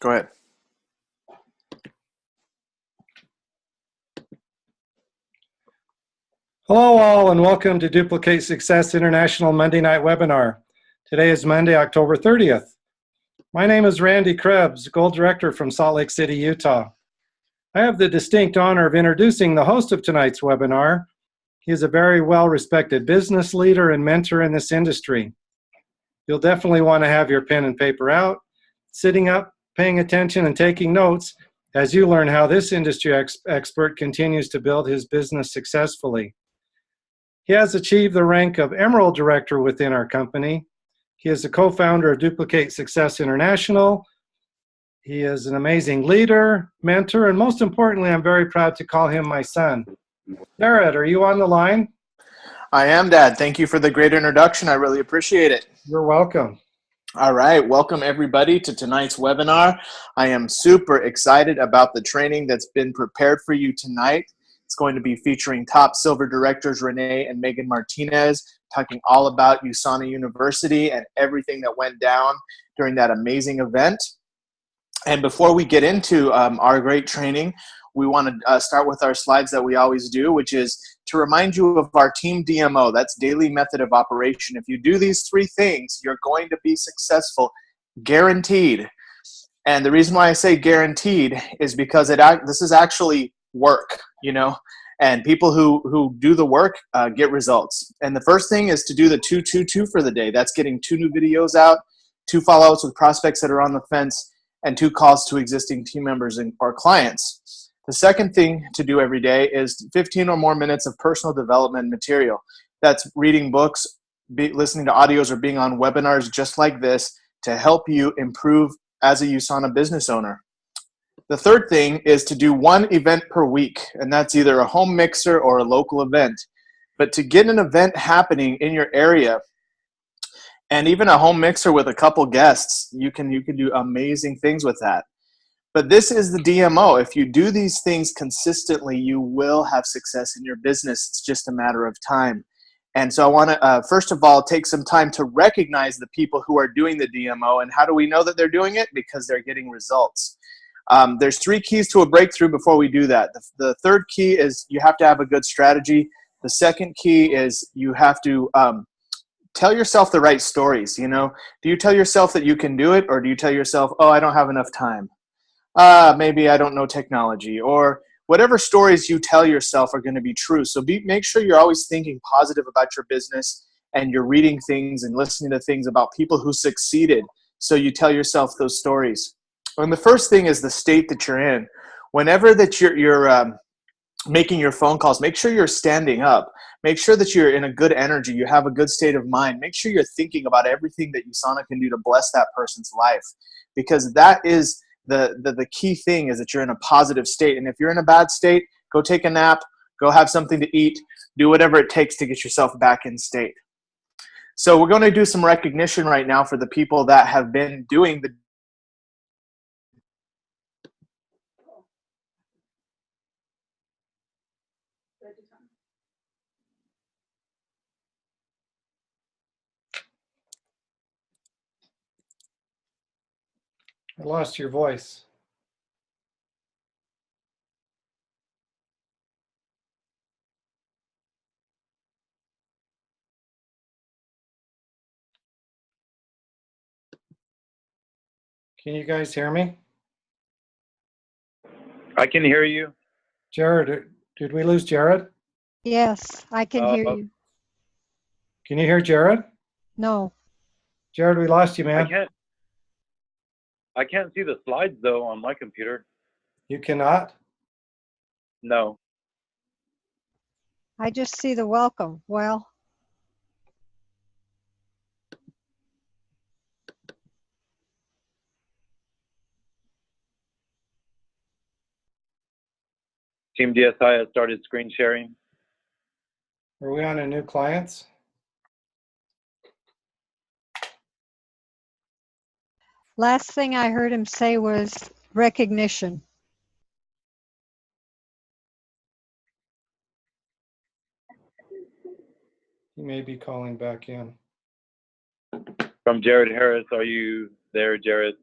Go ahead. Hello all and welcome to Duplicate Success International Monday Night Webinar. Today is Monday, October 30th. My name is Rene Crebs, Gold Director from Salt Lake City, Utah. I have the distinct honor of introducing the host of tonight's webinar. He is a very well-respected business leader and mentor in this industry. You'll definitely want to have your pen and paper out, sitting up, paying attention, and taking notes as you learn how this industry expert continues to build his business successfully. He has achieved the rank of Emerald Director within our company. He is the co-founder of Duplicate Success International. He is an amazing leader, mentor, and most importantly, I'm very proud to call him my son. Jared, are you on the line? I am, Dad. Thank you for the great introduction. I really appreciate it. You're welcome. All right. Welcome, everybody, to tonight's webinar. I am super excited about the training that's been prepared for you tonight. It's going to be featuring top silver directors Rene and Megan Martinez, talking all about USANA University and everything that went down during that amazing event. And before we get into our great training, we want to start with our slides that we always do, which is to remind you of our team DMO. That's daily method of operation. If you do these three things, you're going to be successful, guaranteed. And the reason why I say guaranteed is because this is actually work, you know, and people who do the work get results. And the first thing is to do the 2-2-2 for the day. That's getting 2 new videos out, 2 follow-ups with prospects that are on the fence, and 2 calls to existing team members or clients. The second thing to do every day is 15 or more minutes of personal development material. That's reading books, listening to audios, or being on webinars just like this to help you improve as a USANA business owner. The third thing is to do 1 event per week, and that's either a home mixer or a local event. But to get an event happening in your area, and even a home mixer with a couple guests, you can do amazing things with that. But this is the DMO. If you do these things consistently, you will have success in your business. It's just a matter of time. And so I want to, first of all, take some time to recognize the people who are doing the DMO. And how do we know that they're doing it? Because they're getting results. There's 3 keys to a breakthrough before we do that. The third key is you have to have a good strategy. The second key is you have to tell yourself the right stories. You know, do you tell yourself that you can do it, or do you tell yourself, oh, I don't have enough time? Maybe I don't know technology, or whatever stories you tell yourself are going to be true. So make sure you're always thinking positive about your business, and you're reading things and listening to things about people who succeeded. So you tell yourself those stories. And the first thing is the state that you're in. Whenever that you're making your phone calls, make sure you're standing up. Make sure that you're in a good energy. You have a good state of mind. Make sure you're thinking about everything that USANA can do to bless that person's life, because that is the key thing, is that you're in a positive state. And if you're in a bad state, go take a nap, go have something to eat, do whatever it takes to get yourself back in state. So we're going to do some recognition right now for the people that have been doing the I lost your voice. Can you guys hear me? I can hear you. Jared, did we lose Jared? Yes, I can hear you. Can you hear Jared? No. Jared, we lost you, man. I can't see the slides though on my computer. You cannot? No. I just see the welcome. Well, Team DSI has started screen sharing. Are we on a new clients? last thing I heard him say was recognition. He may be calling back in. From Jared Harris, are you there, Jared?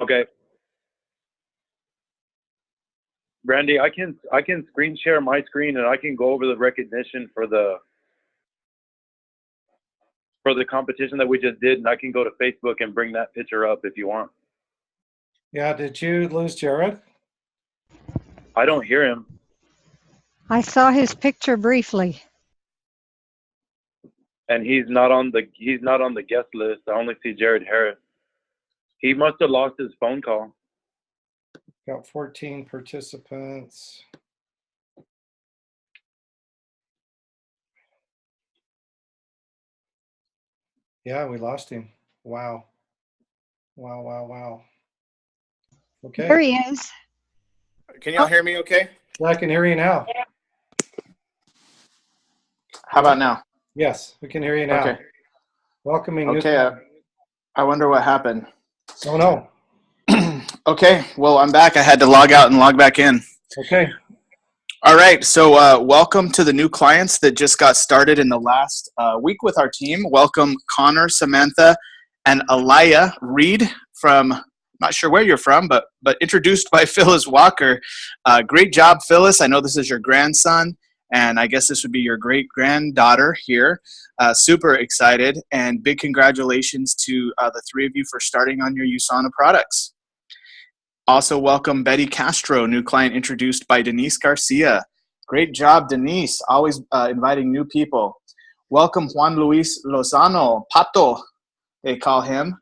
Okay. Randy, I can screen share my screen and I can go over the recognition for the competition that we just did, and I can go to Facebook and bring that picture up if you want. Yeah, did you lose Jared? I don't hear him. I saw his picture briefly. And he's not on the guest list. I only see Jared Harris. He must have lost his phone call. Got 14 participants. Yeah, we lost him. Wow. Wow, wow, wow. Okay. There he is. Can y'all hear me okay? Yeah, I can hear you now. How about now? Yes, we can hear you now. Okay. Welcoming. Okay. I wonder what happened. Oh, no. Okay. Well, I'm back. I had to log out and log back in. Okay. All right. So welcome to the new clients that just got started in the last week with our team. Welcome Connor, Samantha, and Alaya Reed from, not sure where you're from, but introduced by Phyllis Walker. Great job, Phyllis. I know this is your grandson, and I guess this would be your great-granddaughter here. Super excited, and big congratulations to the three of you for starting on your USANA products. Also welcome Betty Castro, new client introduced by Denise Garcia. Great job, Denise, always inviting new people. Welcome Juan Luis Lozano, Pato, they call him.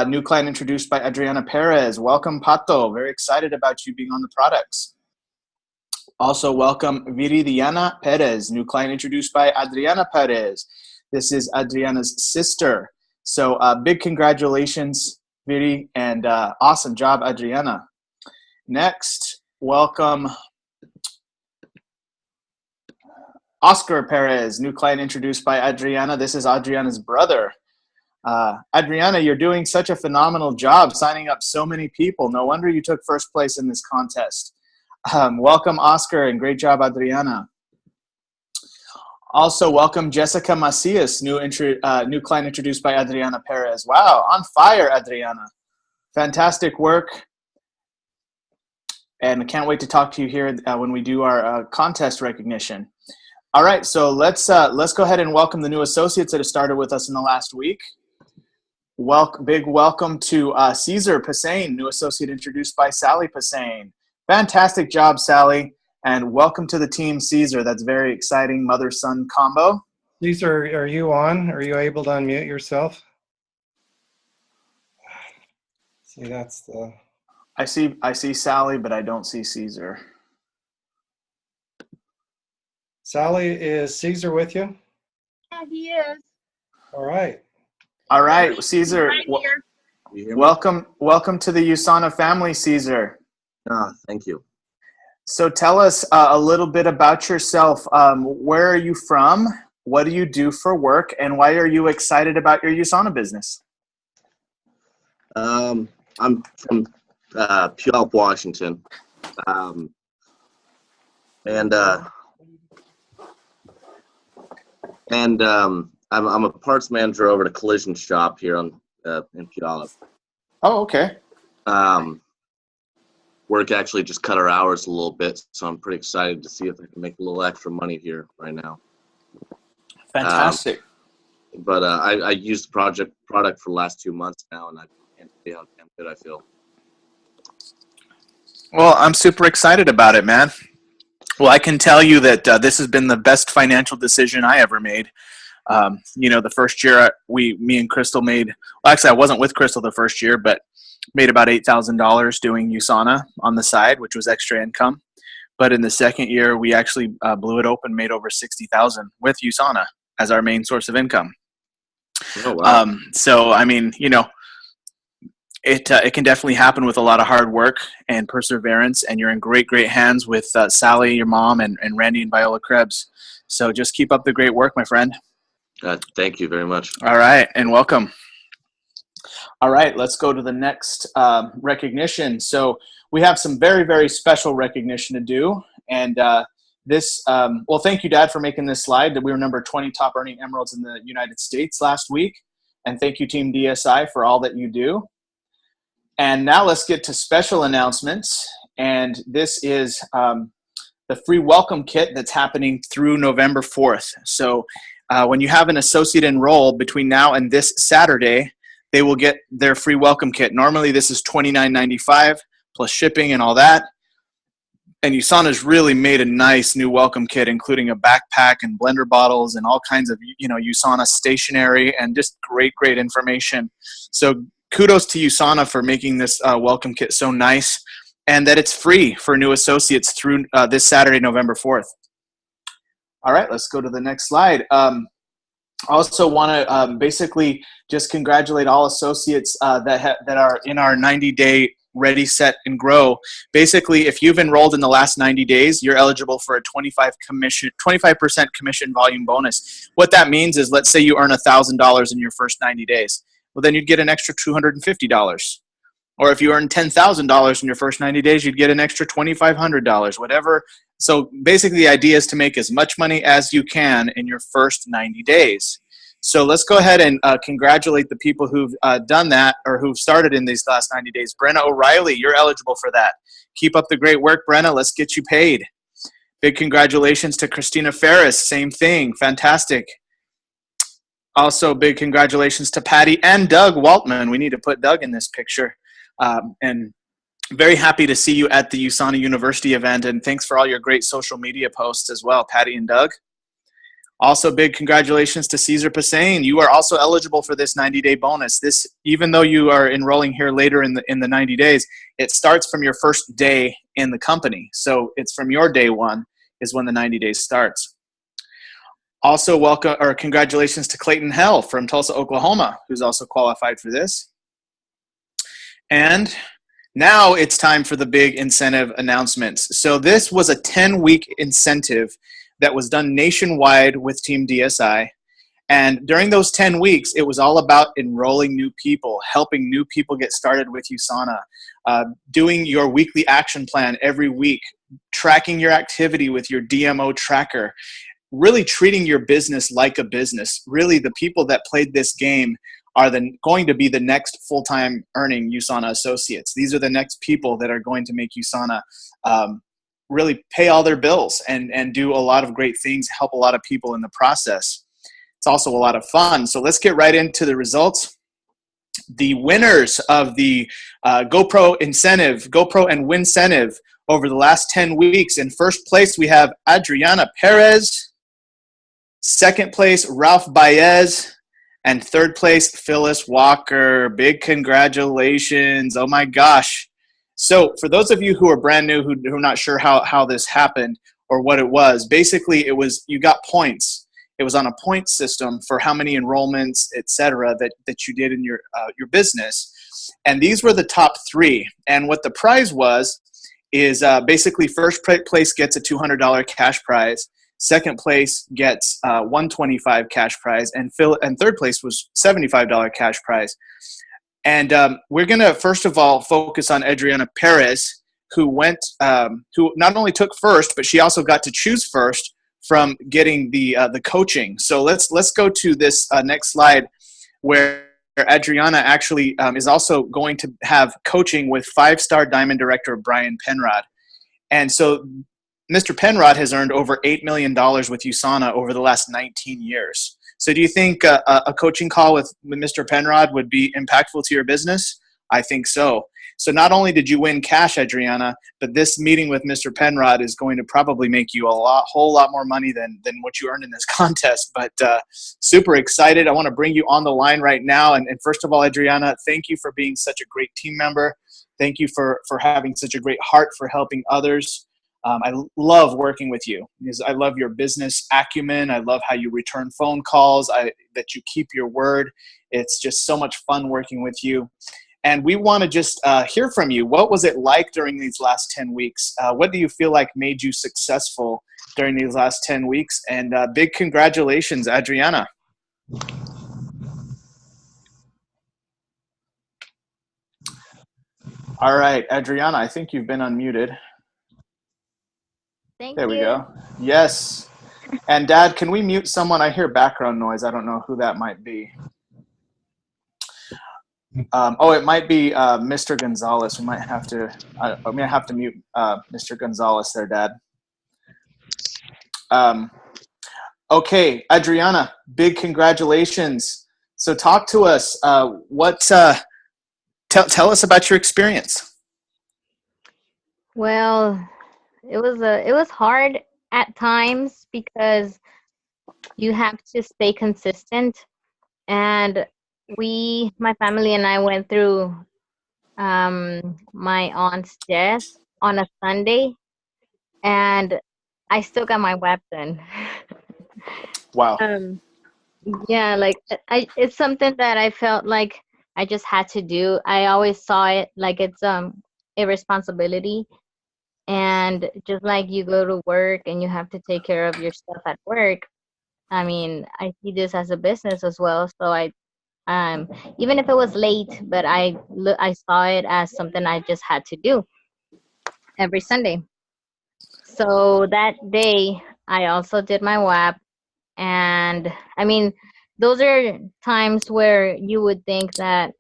New client introduced by Adriana Perez. Welcome, Pato. Very excited about you being on the products. Also welcome Viridiana Perez, new client introduced by Adriana Perez. This is Adriana's sister. So big congratulations, Viri, and awesome job, Adriana. Next, welcome Oscar Perez, new client introduced by Adriana. This is Adriana's brother. Adriana, you're doing such a phenomenal job signing up so many people. No wonder you took first place in this contest. Welcome, Oscar, and great job, Adriana. Also, welcome Jessica Macias, new client introduced by Adriana Perez. Wow, on fire, Adriana. Fantastic work. And I can't wait to talk to you here when we do our contest recognition. All right, so let's go ahead and welcome the new associates that have started with us in the last week. Big welcome to Caesar Passain, new associate introduced by Sally Passain. Fantastic job, Sally, and welcome to the team, Caesar. That's very exciting, mother-son combo. Caesar, are you on? Are you able to unmute yourself? See, that's the... I see Sally, but I don't see Caesar. Sally, is Caesar with you? Yeah, he is. All right. All right, Caesar, Right here. welcome to the USANA family, Caesar. Thank you. So tell us a little bit about yourself. Where are you from? What do you do for work? And why are you excited about your USANA business? I'm from Puyallup, Washington. I'm a parts manager over at a collision shop here in Puyallup. Oh, okay. Work actually just cut our hours a little bit, so I'm pretty excited to see if I can make a little extra money here right now. Fantastic. But I used the product for the last 2 months now, and I can't see how damn good I feel. Well, I'm super excited about it, man. Well, I can tell you that this has been the best financial decision I ever made. The first year me and Crystal made, well, actually I wasn't with Crystal the first year, but made about $8,000 doing USANA on the side, which was extra income. But in the second year, we actually blew it open, made over $60,000 with USANA as our main source of income. Oh, wow. So, I mean, it can definitely happen with a lot of hard work and perseverance, and you're in great hands with Sally, your mom, and Randy and Viola Krebs. So just keep up the great work, my friend. Thank you very much. All right, and welcome. All right, let's go to the next recognition. So we have some very, very special recognition to do. And well, thank you, Dad, for making this slide. That we were number 20 top earning emeralds in the United States last week. And thank you, Team DSI, for all that you do. And now let's get to special announcements. And this is the free welcome kit that's happening through November 4th. So when you have an associate enroll between now and this Saturday, they will get their free welcome kit. Normally this is $29.95 plus shipping and all that. And USANA's really made a nice new welcome kit, including a backpack and blender bottles and all kinds of, USANA stationery and just great, great information. So kudos to USANA for making this welcome kit so nice, and that it's free for new associates through this Saturday, November 4th. All right, let's go to the next slide. I also want to basically just congratulate all associates that are in our 90-day Ready, Set, and Grow. Basically, if you've enrolled in the last 90 days, you're eligible for a 25% commission volume bonus. What that means is, let's say you earn $1,000 in your first 90 days. Well, then you'd get an extra $250. Or if you earn $10,000 in your first 90 days, you'd get an extra $2,500, whatever. So basically the idea is to make as much money as you can in your first 90 days. So let's go ahead and congratulate the people who've done that or who've started in these last 90 days. Brenna O'Reilly, you're eligible for that. Keep up the great work, Brenna. Let's get you paid. Big congratulations to Christina Ferris. Same thing. Fantastic. Also, big congratulations to Patty and Doug Waltman. We need to put Doug in this picture. And very happy to see you at the USANA University event. And thanks for all your great social media posts as well, Patty and Doug. Also, big congratulations to Cesar Passain. You are also eligible for this 90-day bonus. This, even though you are enrolling here later in the 90 days, it starts from your first day in the company. So it's from your day one is when the 90 days starts. Also, congratulations to Clayton Hell from Tulsa, Oklahoma, who's also qualified for this. And now it's time for the big incentive announcements. So this was a 10-week incentive that was done nationwide with Team DSI. And during those 10 weeks, it was all about enrolling new people, helping new people get started with USANA, doing your weekly action plan every week, tracking your activity with your DMO tracker, really treating your business like a business. Really, the people that played this game are going to be the next full-time earning USANA associates. These are the next people that are going to make USANA really pay all their bills and do a lot of great things, help a lot of people in the process. It's also a lot of fun. So let's get right into the results. The winners of the GoPro and Win incentive over the last 10 weeks. In first place, we have Adriana Perez. Second place, Ralph Baez. And third place, Phyllis Walker. Big congratulations. Oh my gosh. So for those of you who are brand new, who are not sure how this happened or what it was, basically you got points. It was on a point system for how many enrollments, et cetera, that you did in your business. And these were the top three. And what the prize was is basically first place gets a $200 cash prize. Second place gets $125 cash prize, and third place was $75 cash prize. And we're going to first of all focus on Adriana Perez, who not only took first, but she also got to choose first from getting the coaching. So let's go to this next slide, where Adriana actually is also going to have coaching with 5-star Diamond Director Brian Penrod. And so Mr. Penrod has earned over $8 million with USANA over the last 19 years. So do you think a coaching call with Mr. Penrod would be impactful to your business? I think so. So not only did you win cash, Adriana, but this meeting with Mr. Penrod is going to probably make you whole lot more money than what you earned in this contest. But super excited. I want to bring you on the line right now. And first of all, Adriana, thank you for being such a great team member. Thank you for having such a great heart for helping others. I love working with you because I love your business acumen. I love how you return phone calls, that you keep your word. It's just so much fun working with you. And we want to just hear from you. What was it like during these last 10 weeks? What do you feel like made you successful during these last 10 weeks? And big congratulations, Adriana. All right, Adriana, I think you've been unmuted. There we go. Yes. And Dad, can we mute someone? I hear background noise. I don't know who that might be. It might be Mr. Gonzalez. We might have to. I'm gonna have to mute Mr. Gonzalez there, Dad. Okay, Adriana, big congratulations. So talk to us. Tell us about your experience. Well, it was hard at times because you have to stay consistent, and my family and I went through my aunt's death on a Sunday, and I still got my WAP done. Wow. Yeah, like it's something that I felt like I just had to do. I always saw it like it's a responsibility, and just like you go to work and you have to take care of your stuff at work. I mean, I see this as a business as well. So even if it was late, but I saw it as something I just had to do every Sunday. So that day, I also did my WAP, and I mean, those are times where you would think that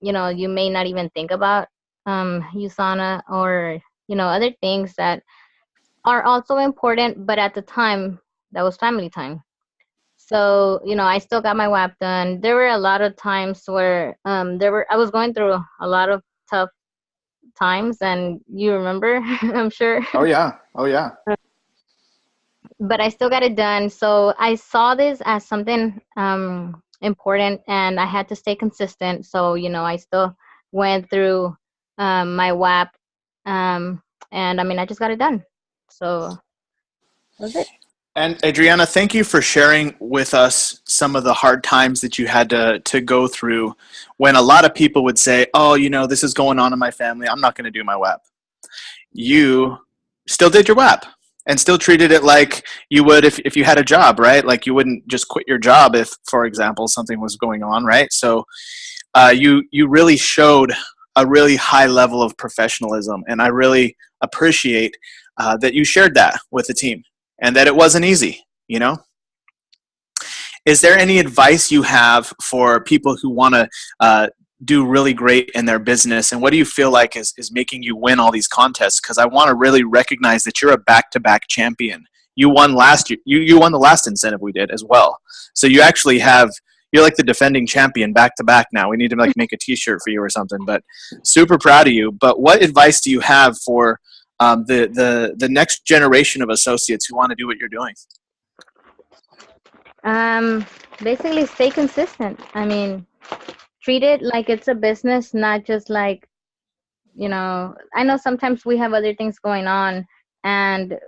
you may not even think about USANA or other things that are also important, but at the time that was family time. So I still got my WAP done. There were a lot of times where I was going through a lot of tough times, and you remember, I'm sure. Oh yeah. But I still got it done. So I saw this as something important, and I had to stay consistent. So I still went through my WAP, and I mean I just got it done. So that's it. And Adriana, thank you for sharing with us some of the hard times that you had to go through when a lot of people would say, oh, this is going on in my family. I'm not going to do my WAP. You still did your WAP and still treated it like you would if you had a job, right? Like you wouldn't just quit your job if, for example, something was going on, right? So you really showed a really high level of professionalism, and I really appreciate that you shared that with the team. And that it wasn't easy, Is there any advice you have for people who want to do really great in their business? And what do you feel like is making you win all these contests? Because I want to really recognize that you're a back-to-back champion. You won last year. You won the last incentive we did as well. So you actually you're like the defending champion back-to-back now. We need to make a t-shirt for you or something. But super proud of you. But what advice do you have for the next generation of associates who want to do what you're doing? Basically stay consistent. I mean, treat it like it's a business, not just like, I know sometimes we have other things going on and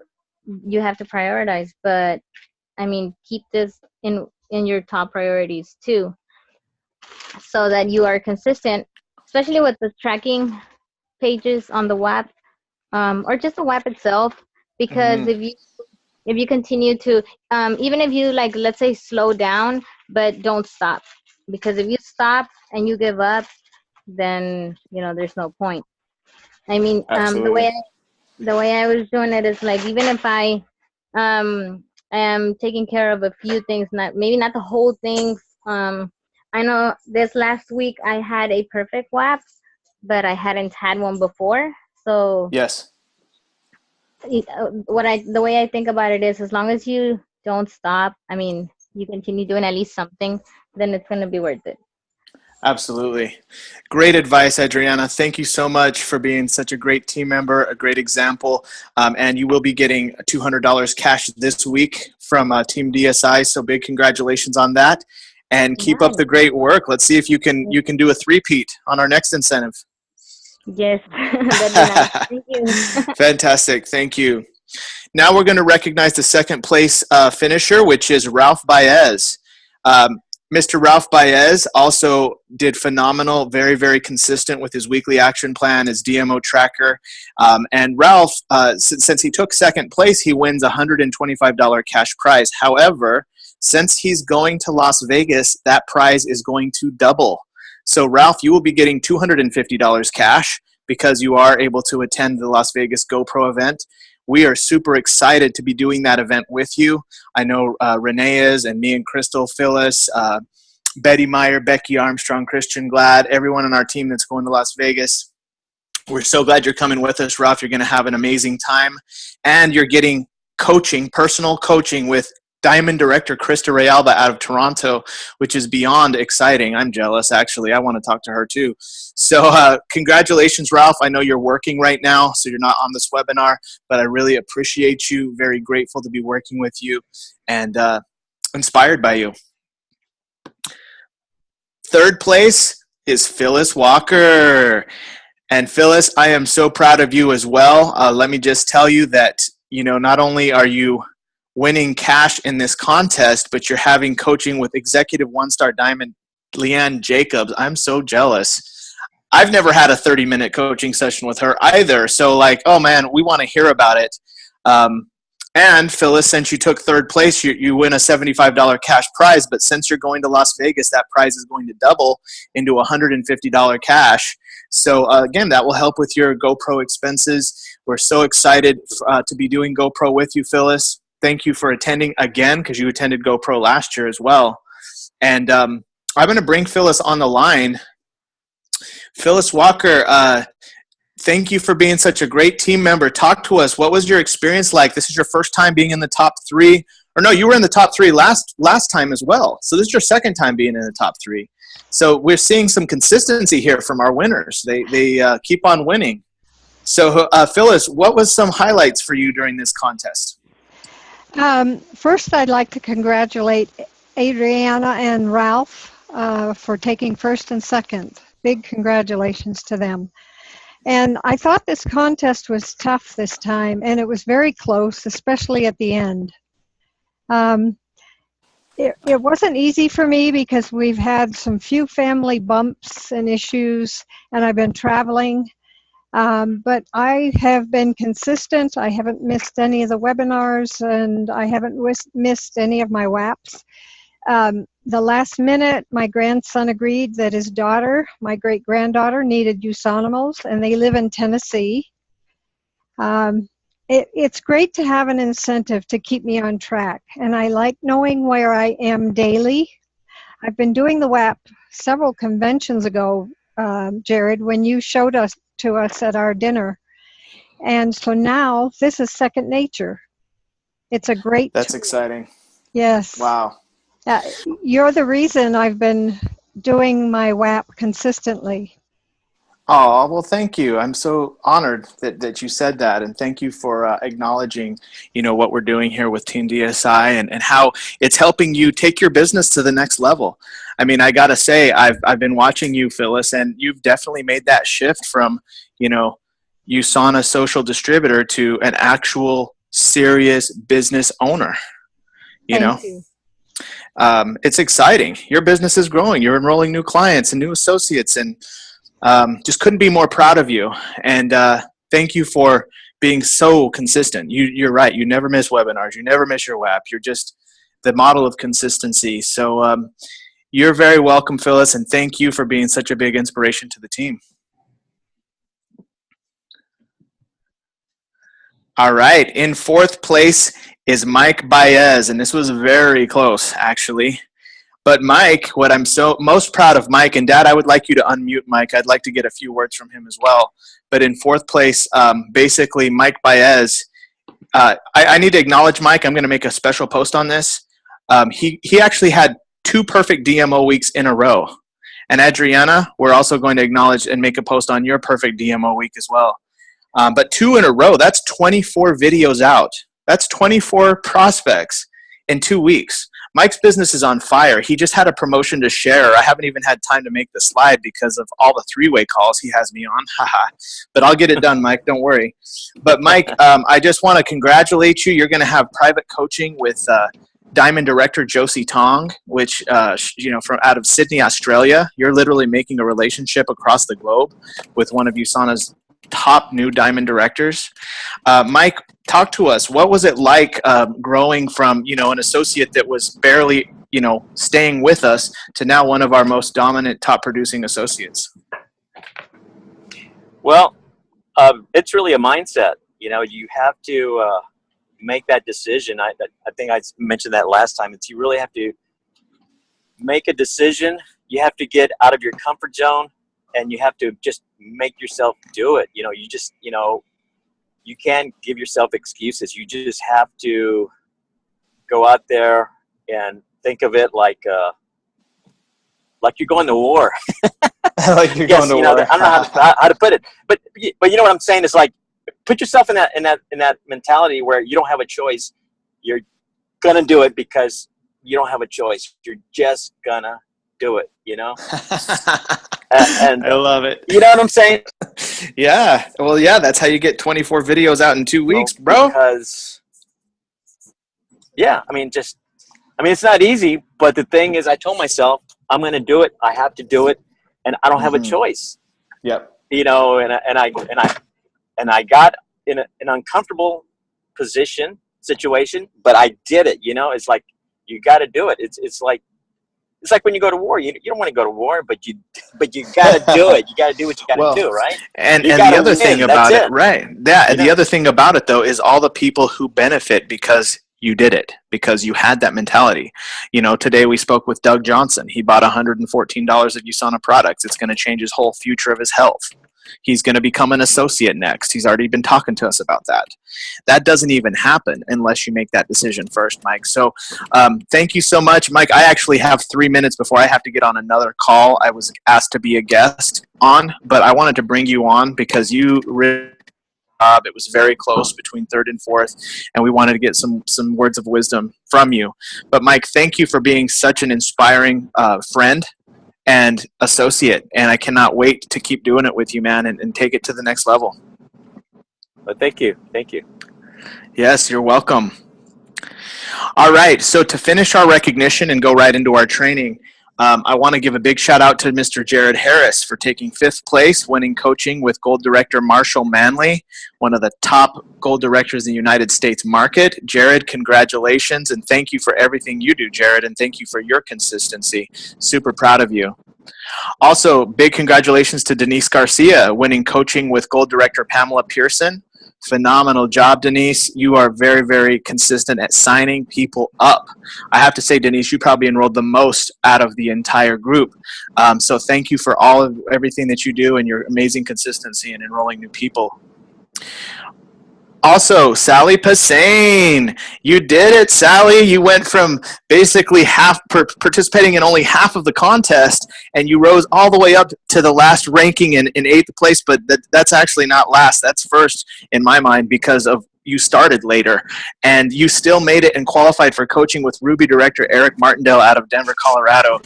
you have to prioritize, but I mean, keep this in your top priorities too, so that you are consistent, especially with the tracking pages on the WAP. Or just the WAP itself, because if you continue to even if you let's say slow down, but don't stop, because if you stop and you give up, then there's no point. I mean, the way I was doing it is like, even if I am taking care of a few things, maybe not the whole thing. I know this last week I had a perfect WAP, but I hadn't had one before. So yes, the way I think about it is, as long as you don't stop, I mean, you continue doing at least something, then it's going to be worth it. Absolutely. Great advice, Adriana. Thank you so much for being such a great team member, a great example. And you will be getting $200 cash this week from Team DSI. So big congratulations on that. And keep up the great work. Let's see if you can do a three-peat on our next incentive. Yes, that'd be nice. Thank you. Fantastic. Thank you. Now we're going to recognize the second place finisher, which is Ralph Baez. Mr. Ralph Baez also did phenomenal, very, very consistent with his weekly action plan, his DMO tracker. And Ralph, since he took second place, he wins a $125 cash prize. However, since he's going to Las Vegas, that prize is going to double. So, Ralph, you will be getting $250 cash because you are able to attend the Las Vegas GoPro event. We are super excited to be doing that event with you. I know Rene is, and me and Crystal, Phyllis, Betty Meyer, Becky Armstrong, Christian Glad, everyone on our team that's going to Las Vegas. We're so glad you're coming with us, Ralph. You're going to have an amazing time. And you're getting coaching, personal coaching with Diamond Director Krista Realba out of Toronto, which is beyond exciting. I'm jealous, actually. I want to talk to her too. So congratulations, Ralph. I know you're working right now, so you're not on this webinar, but I really appreciate you. Very grateful to be working with you and inspired by you. Third place is Phyllis Walker. And Phyllis, I am so proud of you as well. Let me just tell you that, not only are you winning cash in this contest, but you're having coaching with executive one-star diamond Leanne Jacobs. I'm so jealous. I've never had a 30-minute coaching session with her either. So oh man, we want to hear about it. And Phyllis, since you took third place, you win a $75 cash prize. But since you're going to Las Vegas, that prize is going to double into $150 cash. So again, that will help with your GoPro expenses. We're so excited to be doing GoPro with you, Phyllis. Thank you for attending again, because you attended GoPro last year as well. And I'm going to bring Phyllis on the line. Phyllis Walker, thank you for being such a great team member. Talk to us. What was your experience like? This is your first time being in the top 3. Or no, you were in the top 3 last time as well. So this is your second time being in the top 3. So we're seeing some consistency here from our winners. They keep on winning. So Phyllis, what was some highlights for you during this contest? First, I'd like to congratulate Adriana and Ralph for taking first and second. Big congratulations to them. And I thought this contest was tough this time, and it was very close, especially at the end. It wasn't easy for me because we've had some few family bumps and issues, and I've been traveling. But I have been consistent. I haven't missed any of the webinars, and I haven't missed any of my WAPs. The last minute, my grandson agreed that his daughter, my great-granddaughter, needed USANA, and they live in Tennessee. It's great to have an incentive to keep me on track, and I like knowing where I am daily. I've been doing the WAP several conventions ago, Jared, when you showed us to us at our dinner. And so now this is second nature. It's a great That's tool. exciting. Yes. Wow. You're the reason I've been doing my WAP consistently. Oh, well, thank you. I'm so honored that you said that. And thank you for acknowledging, what we're doing here with Team DSI and how it's helping you take your business to the next level. I mean, I got to say, I've been watching you, Phyllis, and you've definitely made that shift from, USANA social distributor to an actual serious business owner. Thank you. It's exciting. Your business is growing. You're enrolling new clients and new associates, and just couldn't be more proud of you. And thank you for being so consistent. You're right. You never miss webinars. You never miss your WAP. You're just the model of consistency. So you're very welcome, Phyllis, and thank you for being such a big inspiration to the team. All right. In fourth place is Mike Baez, and this was very close, actually. But Mike, what I'm so most proud of Mike, and Dad, I would like you to unmute Mike. I'd like to get a few words from him as well. But in fourth place, basically Mike Baez, I need to acknowledge Mike. I'm going to make a special post on this. He actually had 2 perfect DMO weeks in a row. And Adriana, we're also going to acknowledge and make a post on your perfect DMO week as well. But 2 in a row, that's 24 videos out. That's 24 prospects in 2 weeks. Mike's business is on fire. He just had a promotion to share. I haven't even had time to make the slide because of all the 3-way calls he has me on. But I'll get it done, Mike. Don't worry. But Mike, I just want to congratulate you. You're going to have private coaching with Diamond Director Josie Tong, which, from out of Sydney, Australia. You're literally making a relationship across the globe with one of USANA's top new Diamond Directors. Mike, talk to us. What was it like growing from, an associate that was barely, staying with us to now one of our most dominant top producing associates? Well, it's really a mindset. You have to make that decision. I think I mentioned that last time. You really have to make a decision. You have to get out of your comfort zone, and you have to just make yourself do it. You can't give yourself excuses. You just have to go out there and think of it like you're going to war. Like you're Yes, going to war. I don't know how to put it, but you know what I'm saying is like, put yourself in that mentality where you don't have a choice. You're gonna do it because you don't have a choice. You're just gonna do it. And I love it. You know what I'm saying? Yeah. Well, yeah, that's how you get 24 videos out in 2 weeks, bro. Because, yeah, I mean, it's not easy, but the thing is, I told myself, I'm going to do it. I have to do it, and I don't have a choice. Yep. And I got in an uncomfortable situation, but I did it. It's like, you got to do it. It's like when you go to war. You don't want to go to war, but you got to do it. You got to do what you got to do, right? And the other thing about it, right? Yeah. The other thing about it, though, is all the people who benefit because you did it, because you had that mentality. Today we spoke with Doug Johnson. He bought $114 of USANA products. It's going to change his whole future of his health. He's going to become an associate next. He's already been talking to us about that. That doesn't even happen unless you make that decision first, Mike. So thank you so much, Mike. I actually have 3 minutes before I have to get on another call. I was asked to be a guest on, but I wanted to bring you on because you really it was very close between third and fourth, and we wanted to get some words of wisdom from you. But Mike, thank you for being such an inspiring friend and associate, and I cannot wait to keep doing it with you, man, and take it to the next level. Well, thank you. Yes, you're welcome. All right, so to finish our recognition and go right into our training, I want to give a big shout out to Mr. Jared Harris for taking 5th place, winning coaching with Gold Director Marshall Manley, one of the top Gold Directors in the United States market. Jared, congratulations, and thank you for everything you do, Jared, and thank you for your consistency. Super proud of you. Also, big congratulations to Denise Garcia, winning coaching with Gold Director Pamela Pearson. Phenomenal job, Denise. You are very, very consistent at signing people up. I have to say, Denise, you probably enrolled the most out of the entire group. So thank you for everything that you do and your amazing consistency in enrolling new people. Also, Sally Passain, you did it, Sally. You went from basically participating in only half of the contest, and you rose all the way up to the last ranking in 8th place, but that's actually not last. That's first in my mind because of you started later, and you still made it and qualified for coaching with Ruby Director Eric Martindale out of Denver, Colorado.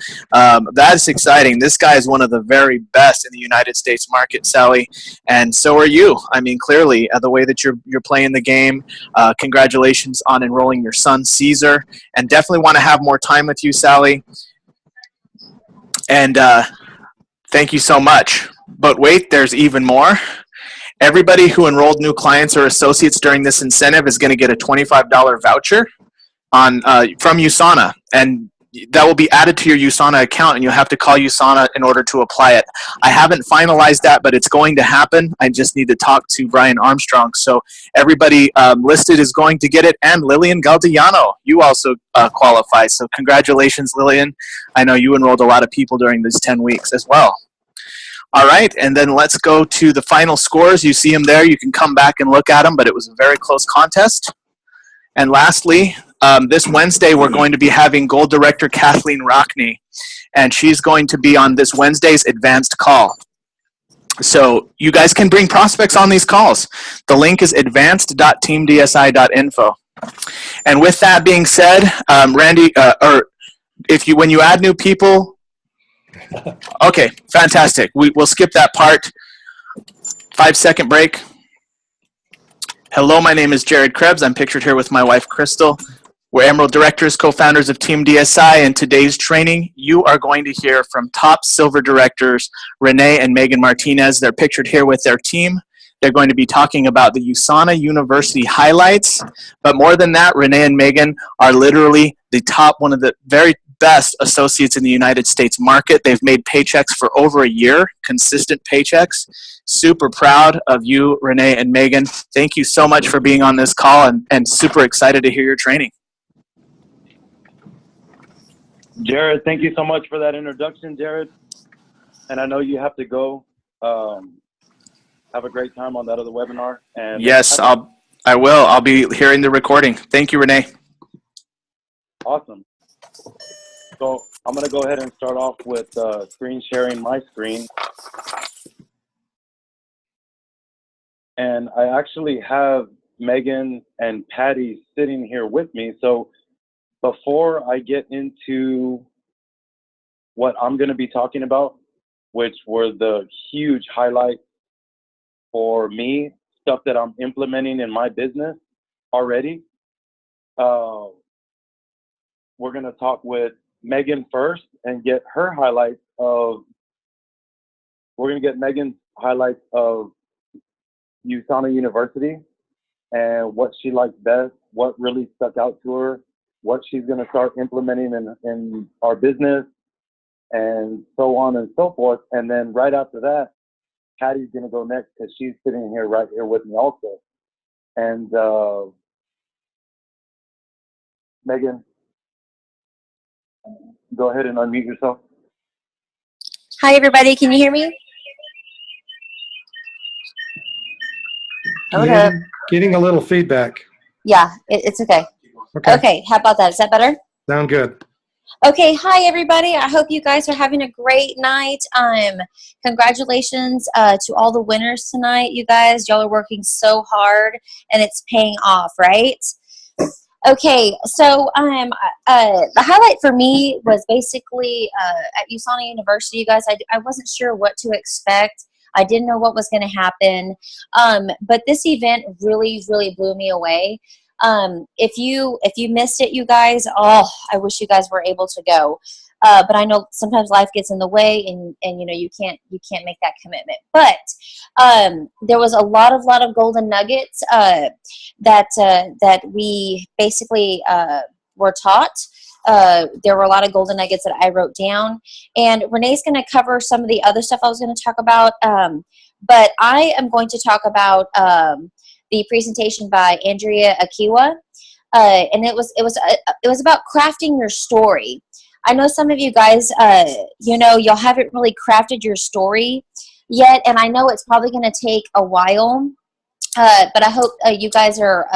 That's exciting. This guy is one of the very best in the United States market, Sally, and so are you. I mean, clearly, the way that you're playing the game. Congratulations on enrolling your son, Caesar, and definitely want to have more time with you, Sally. And thank you so much. But wait, there's even more. Everybody who enrolled new clients or associates during this incentive is going to get a $25 voucher from USANA, and that will be added to your USANA account, and you'll have to call USANA in order to apply it. I haven't finalized that, but it's going to happen. I just need to talk to Brian Armstrong. So everybody listed is going to get it, and Lillian Galdiano, you also qualify. So congratulations, Lillian. I know you enrolled a lot of people during these 10 weeks as well. All right, and then let's go to the final scores. You see them there. You can come back and look at them, but it was a very close contest. And lastly, this Wednesday, we're going to be having Gold Director Kathleen Rockney, and she's going to be on this Wednesday's advanced call. So you guys can bring prospects on these calls. The link is advanced.teamdsi.info. And with that being said, Randy, when you add new people, okay, fantastic. We'll skip that part. 5-second break. Hello, my name is Jared Crebs. I'm pictured here with my wife, Crystal. We're Emerald Directors, co-founders of Team DSI. In today's training, you are going to hear from top silver directors, Rene and Megan Martinez. They're pictured here with their team. They're going to be talking about the USANA University highlights. But more than that, Rene and Megan are literally one of the very best associates in the United States market. They've made paychecks for over a year, consistent paychecks. Super proud of you, Rene and Megan. Thank you so much for being on this call, and super excited to hear your training. Jared, thank you so much for that introduction, Jared. And I know you have to go. Have a great time on that other webinar. And Yes, I will. I'll be hearing the recording. Thank you, Rene. Awesome. So I'm going to go ahead and start off with screen sharing my screen. And I actually have Megan and Patty sitting here with me. So before I get into what I'm going to be talking about, which were the huge highlights for me, stuff that I'm implementing in my business already, we're going to talk with Megan first and get her highlights of, we're going to get Megan's highlights of USANA University and what she likes best, what really stuck out to her, what she's going to start implementing in our business, and so on and so forth. And then right after that, Patty's going to go next because she's sitting here right here with me also. And Megan, go ahead and unmute yourself. Hi, everybody. Can you hear me? Hold up. Getting a little feedback. Yeah, it's okay. Okay, how about that? Is that better? Sound good. Okay, hi, everybody. I hope you guys are having a great night. Congratulations to all the winners tonight, you guys. Y'all are working so hard, and it's paying off, right? Okay, so the highlight for me was basically at USANA University, you guys. I wasn't sure what to expect. I didn't know what was going to happen, but this event really, really blew me away. If you missed it, you guys, I wish you guys were able to go. But I know sometimes life gets in the way, and you know you can't make that commitment. But there was a lot of golden nuggets that we basically were taught. There were a lot of golden nuggets that I wrote down, and Renee's going to cover some of the other stuff I was going to talk about. But I am going to talk about the presentation by Andrea Akiwa, and it was about crafting your story. I know some of you guys, y'all haven't really crafted your story yet, and I know it's probably going to take a while, but I hope you guys are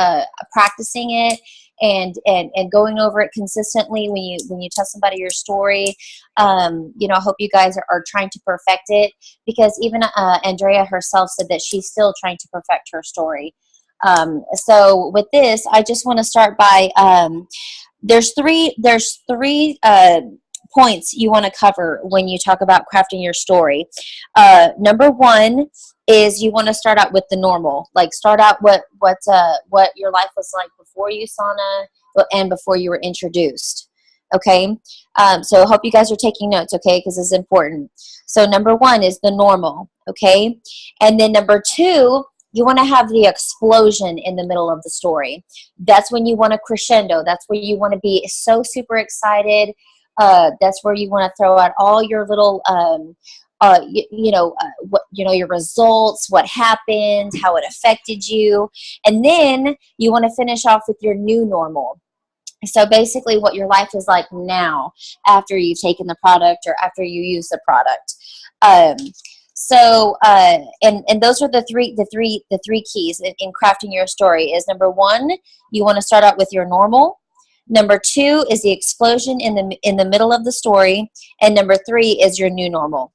practicing it and going over it consistently when you tell somebody your story. I hope you guys are trying to perfect it, because even Andrea herself said that she's still trying to perfect her story. So with this, I just want to start by there's three points you want to cover when you talk about crafting your story. Number one is you want to start out with the normal, like start out what your life was like before USANA and before you were introduced. Okay, so I hope you guys are taking notes, okay, because it's important. So number one is the normal, okay, and then number two, you want to have the explosion in the middle of the story. That's when you want to crescendo. That's where you want to be so super excited. That's where you want to throw out all your little, your results, what happened, how it affected you. And then you want to finish off with your new normal. So basically what your life is like now after you've taken the product or after you use the product. And those are the three keys in crafting your story. Is number one, you want to start out with your normal. Number two is the explosion in the middle of the story, and number three is your new normal.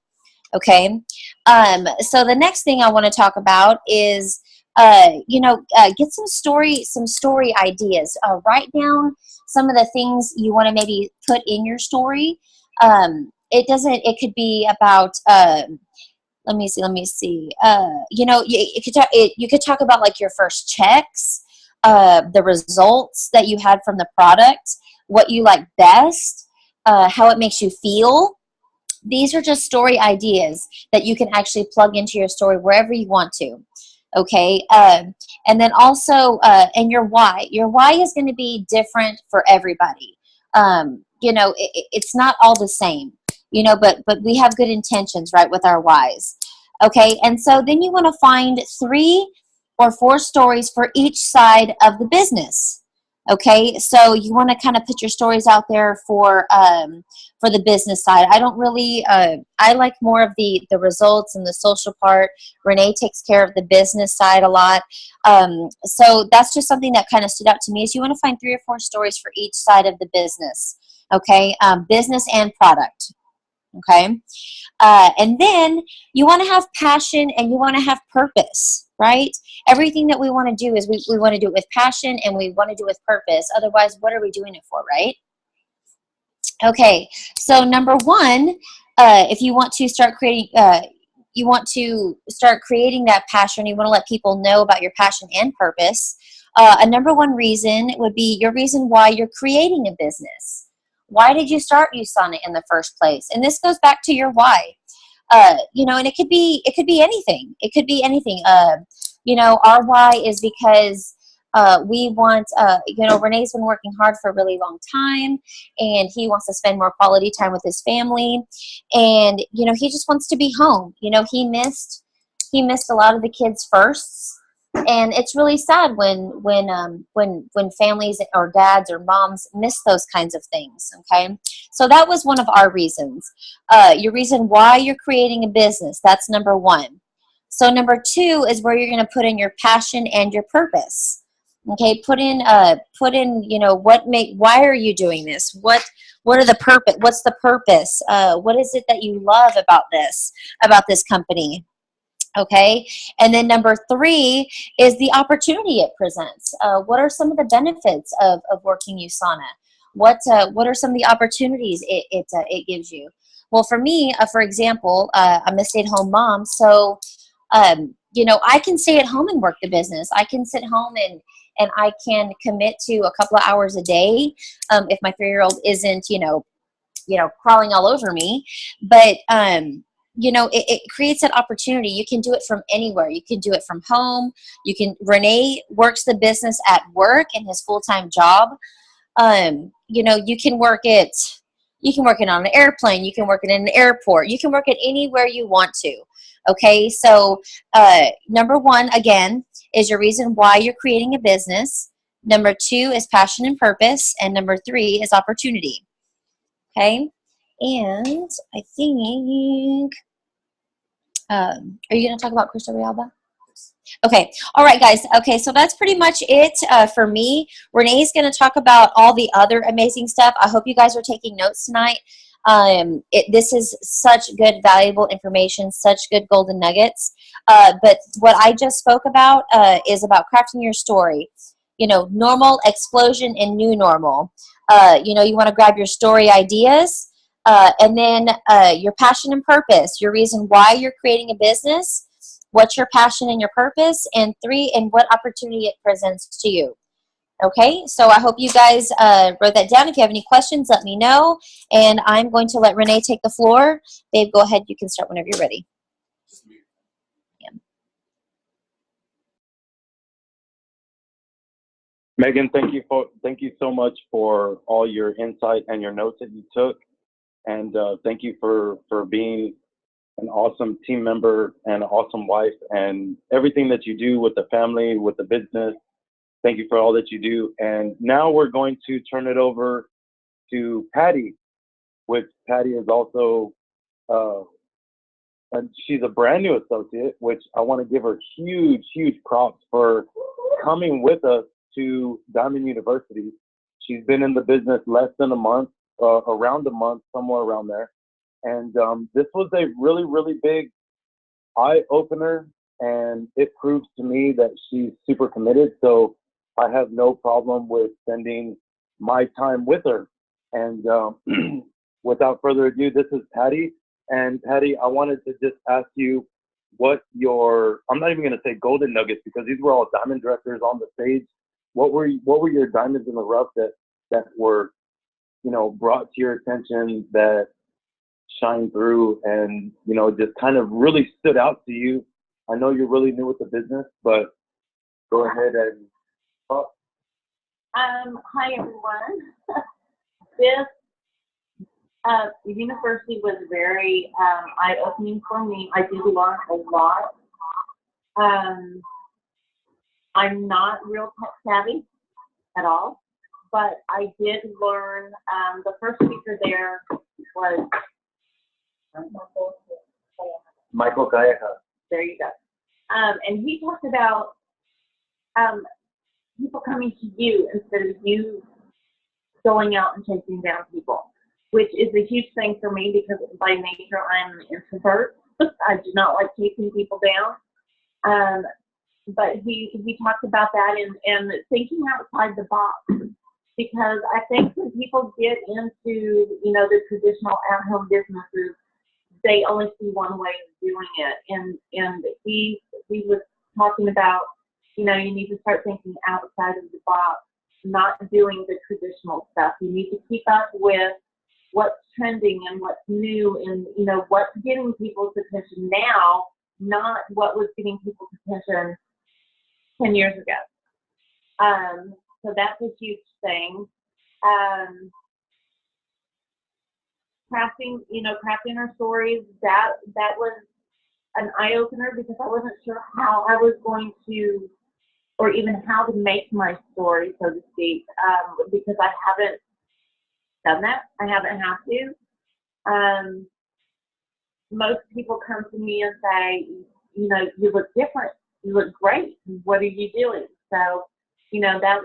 Okay. So the next thing I want to talk about is get some story ideas. Write down some of the things you want to maybe put in your story. It could be about. Let me see. You could talk about like your first checks, the results that you had from the product, what you like best, how it makes you feel. These are just story ideas that you can actually plug into your story wherever you want to. Okay. And then also, and your why. Your why is going to be different for everybody. It's not all the same. But we have good intentions, right, with our whys. Okay, and so then you want to find 3 or 4 stories for each side of the business. Okay, so you want to kind of put your stories out there for the business side. I don't really, I like more of the results and the social part. Rene takes care of the business side a lot. So that's just something that kind of stood out to me, is you want to find 3 or 4 stories for each side of the business. Okay, business and product. Okay, and then you want to have passion and you want to have purpose, right? Everything that we want to do is we want to do it with passion and we want to do it with purpose. Otherwise, what are we doing it for, right? Okay, so number 1, if you want to start creating, you want to start creating that passion, you want to let people know about your passion and purpose. A number 1 reason would be your reason why you're creating a business. Why did you start USANA in the first place? And this goes back to your why. You know, and it could be anything. It could be anything. You know, our why is because we want, you know, Rene's been working hard for a really long time, and he wants to spend more quality time with his family, and you know, he just wants to be home. You know, he missed a lot of the kids' firsts. And it's really sad when families or dads or moms miss those kinds of things. Okay, so that was one of our reasons. Your reason why you're creating a business. That's number 1. So number 2 is where you're going to put in your passion and your purpose. Okay, put in you know, why are you doing this? What are the purpose? What's the purpose? What is it that you love about this company? Okay, and then number 3 is the opportunity it presents. What are some of the benefits of working USANA? What are some of the opportunities it gives you? Well, for me, for example, I'm a stay-at-home mom, so you know, I can stay at home and work the business. I can sit home and I can commit to a couple of hours a day if my 3-year-old isn't, you know, crawling all over me. But you know, it creates that opportunity. You can do it from anywhere. You can do it from home. Rene works the business at work in his full-time job. You know, you can work it on an airplane. You can work it in an airport. You can work it anywhere you want to. Okay, so number 1, again, is your reason why you're creating a business. Number 2 is passion and purpose. And number 3 is opportunity. Okay, and I think, are you going to talk about Cristo Realba? Okay. All right, guys. Okay, so that's pretty much it for me. Renee's going to talk about all the other amazing stuff. I hope you guys are taking notes tonight. This is such good, valuable information, such good golden nuggets. But what I just spoke about is about crafting your story. You know, normal, explosion, and new normal. You know, you want to grab your story ideas. And then your passion and purpose, your reason why you're creating a business, what's your passion and your purpose, and 3, and what opportunity it presents to you. Okay, so I hope you guys wrote that down. If you have any questions, let me know. And I'm going to let Rene take the floor. Babe, go ahead. You can start whenever you're ready. Yeah. Megan, thank you so much for all your insight and your notes that you took. And thank you for being an awesome team member and an awesome wife and everything that you do with the family, with the business. Thank you for all that you do. And now we're going to turn it over to Patty, which Patty is also, and she's a brand new associate, which I want to give her huge, huge props for coming with us to Diamond University. She's been in the business less than a month, around a month, somewhere around there. And this was a really, really big eye opener, and it proves to me that she's super committed. So I have no problem with spending my time with her. And without further ado, this is Patty. And Patty, I wanted to just ask you what I'm not even going to say golden nuggets because these were all diamond directors on the stage. What were your diamonds in the rough that were, you know, brought to your attention that shine through and, you know, just kind of really stood out to you? I know you're really new with the business, but go ahead and talk. Hi everyone. This university was very eye-opening for me. I did learn a lot. I'm not real tech savvy at all. but I did learn, the first speaker there was Michael Calleja. there you go. And he talked about people coming to you instead of you going out and chasing down people, which is a huge thing for me because by nature I'm an introvert. I do not like chasing people down. But he talked about that and thinking outside the box, because I think when people get into, you know, the traditional at-home businesses, they only see one way of doing it. And he was talking about, you know, you need to start thinking outside of the box, not doing the traditional stuff. You need to keep up with what's trending and what's new and, you know, what's getting people's attention now, not what was getting people's attention 10 years ago. So that's a huge thing. Crafting our stories, that was an eye-opener because I wasn't sure how I was going to, or even how to make my story, so to speak, because I haven't done that. I haven't had to. Most people come to me and say, you know, you look different. You look great. What are you doing? So, you know, that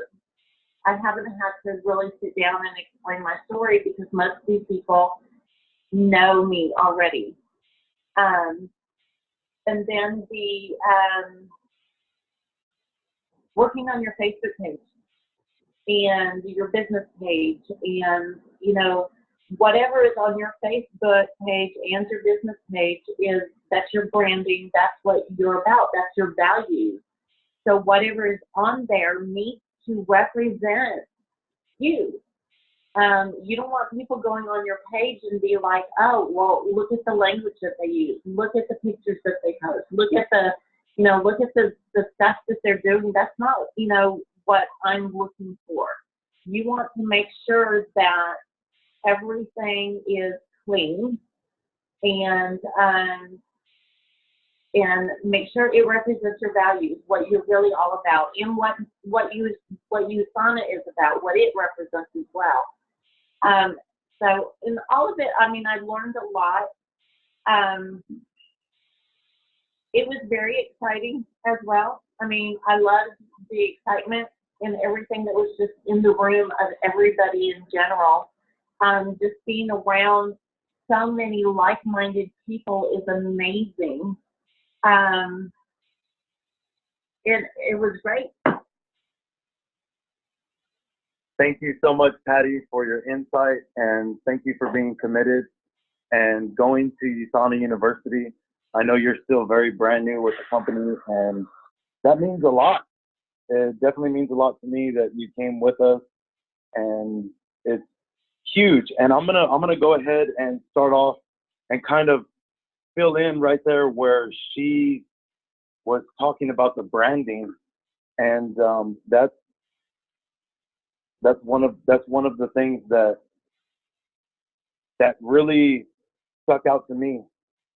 I haven't had to really sit down and explain my story because most of these people know me already. And then the working on your Facebook page and your business page and, you know, whatever is on your Facebook page and your business page that's your branding, that's what you're about, that's your values. So whatever is on there needs to represent you. You don't want people going on your page and be like, oh, well, look at the language that they use. Look at the pictures that they post. Look at the stuff that they're doing. That's not, you know, what I'm looking for. You want to make sure that everything is clean and make sure it represents your values, what you're really all about, and what USANA is about, what it represents as well. So in all of it, I mean, I learned a lot. It was very exciting as well. I mean, I loved the excitement and everything that was just in the room of everybody in general. Just being around so many like-minded people is amazing. It was great. Thank you so much, Patty, for your insight, and thank you for being committed and going to USANA University. I know you're still very brand new with the company, and that means a lot. It definitely means a lot to me that you came with us, and it's huge. And I'm gonna go ahead and start off and kind of fill in right there where she was talking about the branding, and that's one of the things that really stuck out to me.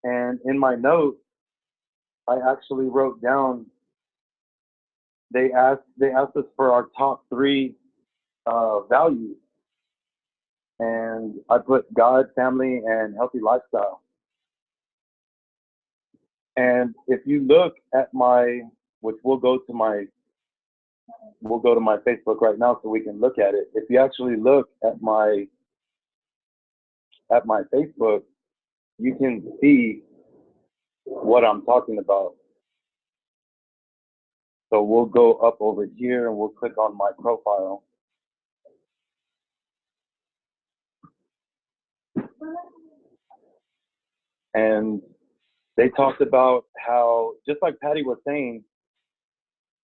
And in my notes, I actually wrote down, they asked us for our top 3 values, and I put God, family, and healthy lifestyle. And if you look at which we'll go to my Facebook right now so we can look at it. If you actually look at my Facebook, you can see what I'm talking about. So we'll go up over here and we'll click on my profile. And they talked about how, just like Patty was saying,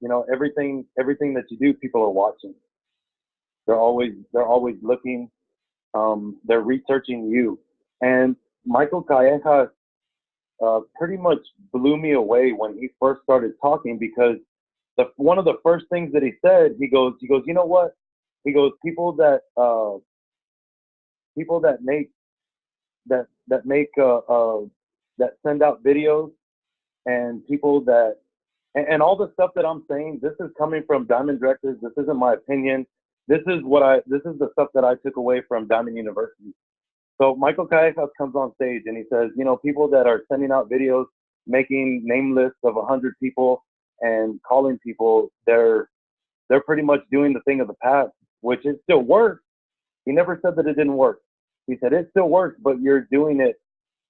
you know, everything that you do, people are watching. They're always looking. They're researching you. And Michael Calleja pretty much blew me away when he first started talking, because one of the first things that he said, he goes, you know what? He goes, people that send out videos, and people that, and all the stuff that I'm saying, this is coming from Diamond Directors. This isn't my opinion. this is the stuff that I took away from Diamond University. So Michael Callejas comes on stage and he says, you know, people that are sending out videos, making name lists of 100 people and calling people, they're pretty much doing the thing of the past, which it still works. He never said that it didn't work. He said it still works, but you're doing it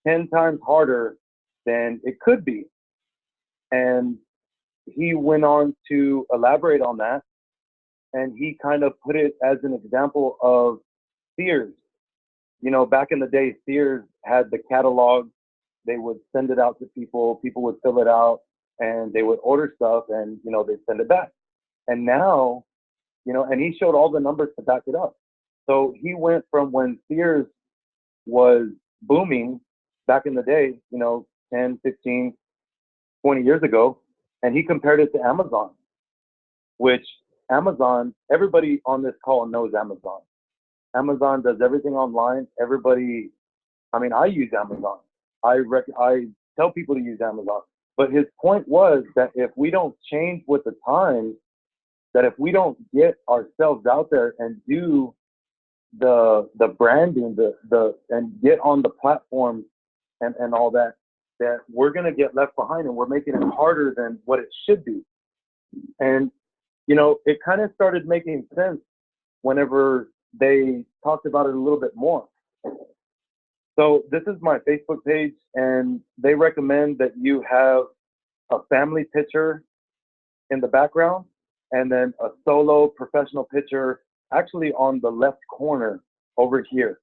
10 times harder than it could be. And he went on to elaborate on that. And he kind of put it as an example of Sears. You know, back in the day, Sears had the catalog. They would send it out to people. People would fill it out and they would order stuff and, you know, they'd send it back. And now, you know, and he showed all the numbers to back it up. So he went from when Sears was booming back in the day, you know, 10, 15, 20 years ago, and he compared it to Amazon, which Amazon, everybody on this call knows Amazon. Amazon does everything online. Everybody, I mean, I use Amazon. I tell people to use Amazon. But his point was that if we don't change with the times, that if we don't get ourselves out there and do the branding, and get on the platform and all that, that we're gonna get left behind and we're making it harder than what it should be. And you know, it kind of started making sense whenever they talked about it a little bit more. So this is my Facebook page, and they recommend that you have a family picture in the background and then a solo professional picture actually on the left corner over here.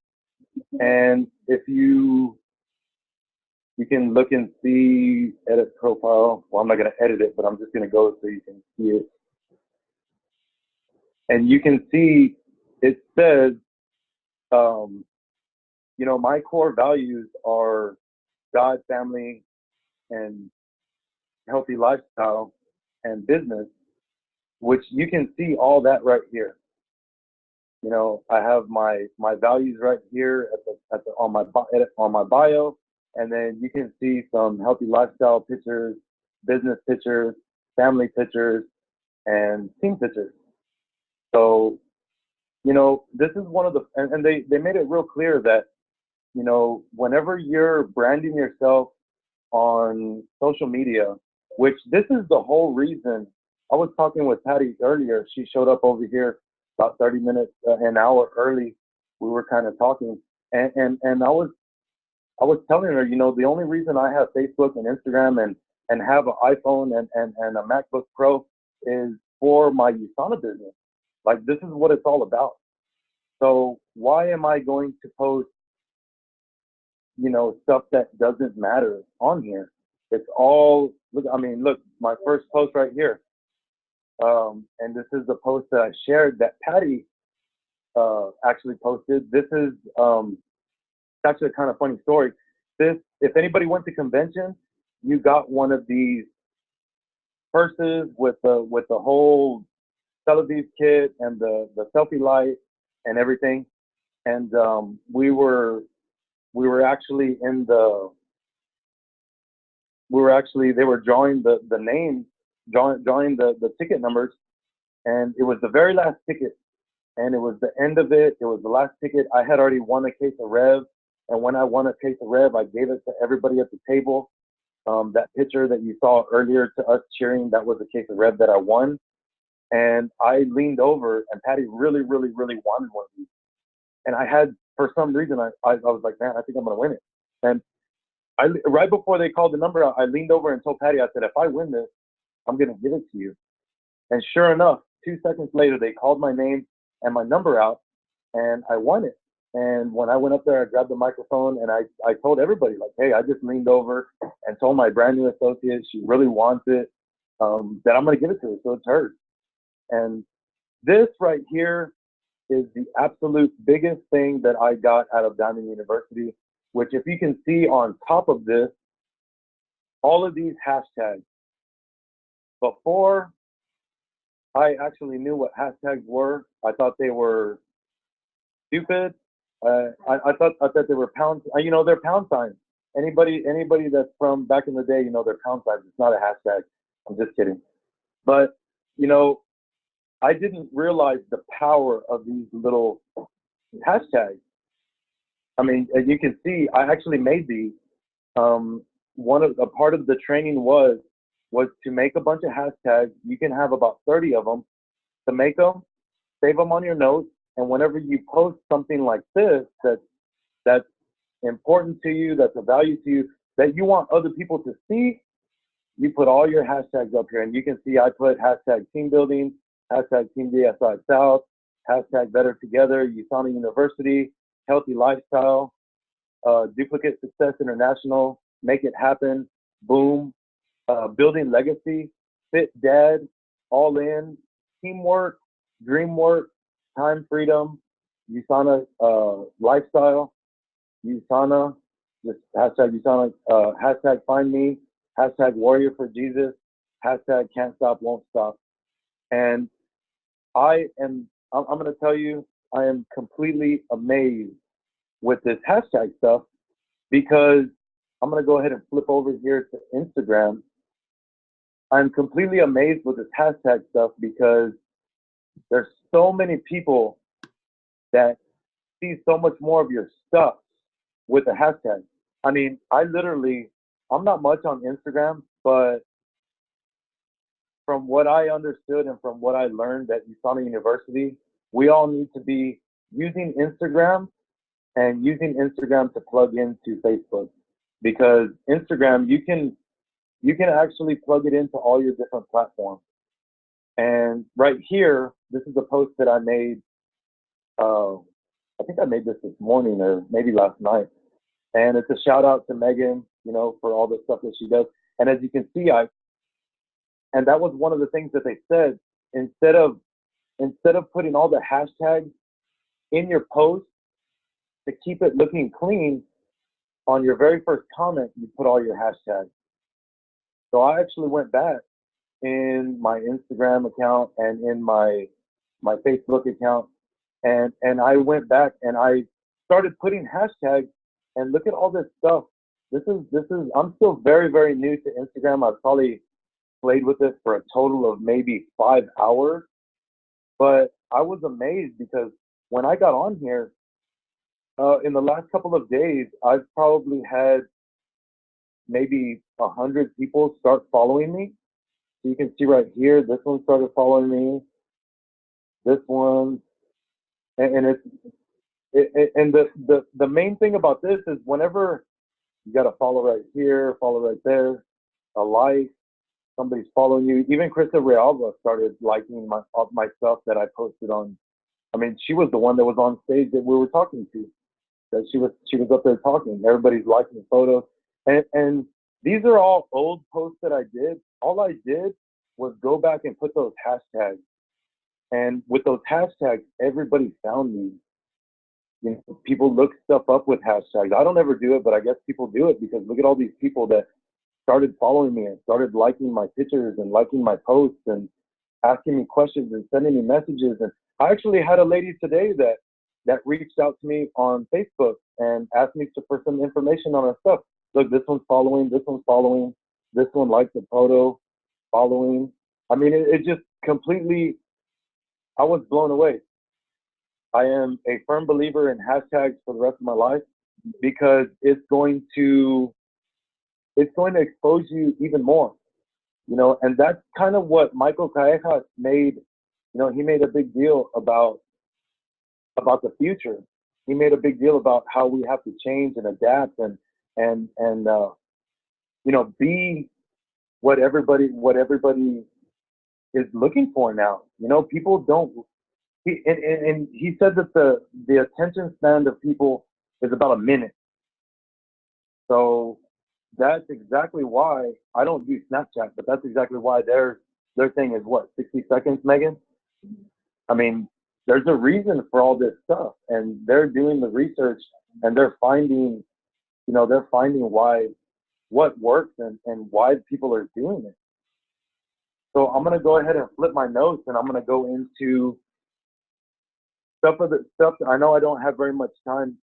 And if you can look and see edit profile. Well, I'm not going to edit it, but I'm just going to go so you can see it. And you can see it says, you know, my core values are God, family, and healthy lifestyle and business, which you can see all that right here. You know, I have my values right here on my bio, and then you can see some healthy lifestyle pictures, business pictures, family pictures, and team pictures. So, you know, this is one of the, and they made it real clear that, you know, whenever you're branding yourself on social media, which this is the whole reason. I was talking with Patty earlier. She showed up over here about 30 minutes, an hour early. We were kind of talking, and I was telling her, you know, the only reason I have Facebook and Instagram and have an iPhone and a MacBook Pro is for my USANA business. Like, this is what it's all about. So why am I going to post, you know, stuff that doesn't matter on here? It's all, look, I mean, look, my first post right here. And this is the post that I shared that Patty actually posted. This is actually a kind of funny story. This, if anybody went to convention, you got one of these purses with the whole Tel Aviv kit and the selfie light and everything. And we were actually they were drawing the names, drawing the ticket numbers, and it was the very last ticket, and it was the end of it. It was the last ticket. I had already won a case of Rev, and when I won a case of Rev, I gave it to everybody at the table. That picture that you saw earlier to us cheering, that was a case of Rev that I won. And I leaned over, and Patty really, really, really wanted one of these. And I had, for some reason, I was like, man, I think I'm going to win it. And right before they called the number out, I leaned over and told Patty, I said, if I win this, I'm going to give it to you. And sure enough, 2 seconds later, they called my name and my number out, and I won it. And when I went up there, I grabbed the microphone, and I told everybody, like, hey, I just leaned over and told my brand new associate, she really wants it, that I'm going to give it to her, so it's hers. And this right here is the absolute biggest thing that I got out of Diamond University, which, if you can see on top of this, all of these hashtags. Before I actually knew what hashtags were, I thought they were stupid. I thought they were pound, you know, they're pound signs. Anybody that's from back in the day, you know, they're pound signs. It's not a hashtag. I'm just kidding. But, you know, I didn't realize the power of these little hashtags. I mean, as you can see, I actually made these. A part of the training was to make a bunch of hashtags. You can have about 30 of them. To make them, save them on your notes, and whenever you post something like this that's important to you, that's of value to you, that you want other people to see, you put all your hashtags up here. And you can see I put hashtag team building, hashtag team DSI South, hashtag better together, USANA University, healthy lifestyle, duplicate success international, make it happen, boom, building legacy, fit dad, all in, teamwork, dream work, time freedom, USANA lifestyle, USANA, just hashtag USANA, hashtag find me, hashtag warrior for Jesus, hashtag can't stop, won't stop. And I'm going to tell you, I am completely amazed with this hashtag stuff, because I'm going to go ahead and flip over here to Instagram. I'm completely amazed with this hashtag stuff because there's so many people that see so much more of your stuff with the hashtag. I mean, I'm not much on Instagram, but from what I understood and from what I learned at USANA University, we all need to be using Instagram and using Instagram to plug into Facebook, because Instagram, you can actually plug it into all your different platforms. And right here, this is a post that I made. I think I made this morning or maybe last night. And it's a shout out to Megan, for all the stuff that she does. And as you can see, and that was one of the things that they said, instead of putting all the hashtags in your post to keep it looking clean, on your very first comment, you put all your hashtags. So I actually went back in my Instagram account and in my Facebook account, and I went back and I started putting hashtags, and look at all this stuff. This is I'm still very, very new to Instagram. I've probably played with it for a total of maybe 5 hours, but I was amazed because when I got on here, in the last couple of days, I've probably had maybe 100 people start following me. So you can see right here, this one started following me, this one, and the main thing about this is whenever you got a follow right here, follow right there, a like, somebody's following you. Even Krista Realba started liking my stuff that I posted on. I mean, she was the one that was on stage that we were talking to. That she was up there talking. Everybody's liking photos, and these are all old posts that I did. All I did was go back and put those hashtags, and with those hashtags, everybody found me. People look stuff up with hashtags. I don't ever do it, but I guess people do it because look at all these people that started following me and started liking my pictures and liking my posts and asking me questions and sending me messages. And I actually had a lady today that reached out to me on Facebook and asked me for some information on her stuff. Look, this one's following, this one liked the photo, following. I mean, it just completely, I was blown away. I am a firm believer in hashtags for the rest of my life because it's going to expose you even more, and that's kind of what Michael Callejas made. He made a big deal about the future. He made a big deal about how we have to change and adapt and be what everybody is looking for now. People don't. And he said that the attention span of people is about a minute. So that's exactly why I don't do Snapchat, but that's exactly why their thing is what, 60 seconds, Megan? I mean, there's a reason for all this stuff, and they're doing the research and they're finding what works and why people are doing it. So I'm going to go ahead and flip my notes, and I'm going to go into stuff. I know I don't have very much time.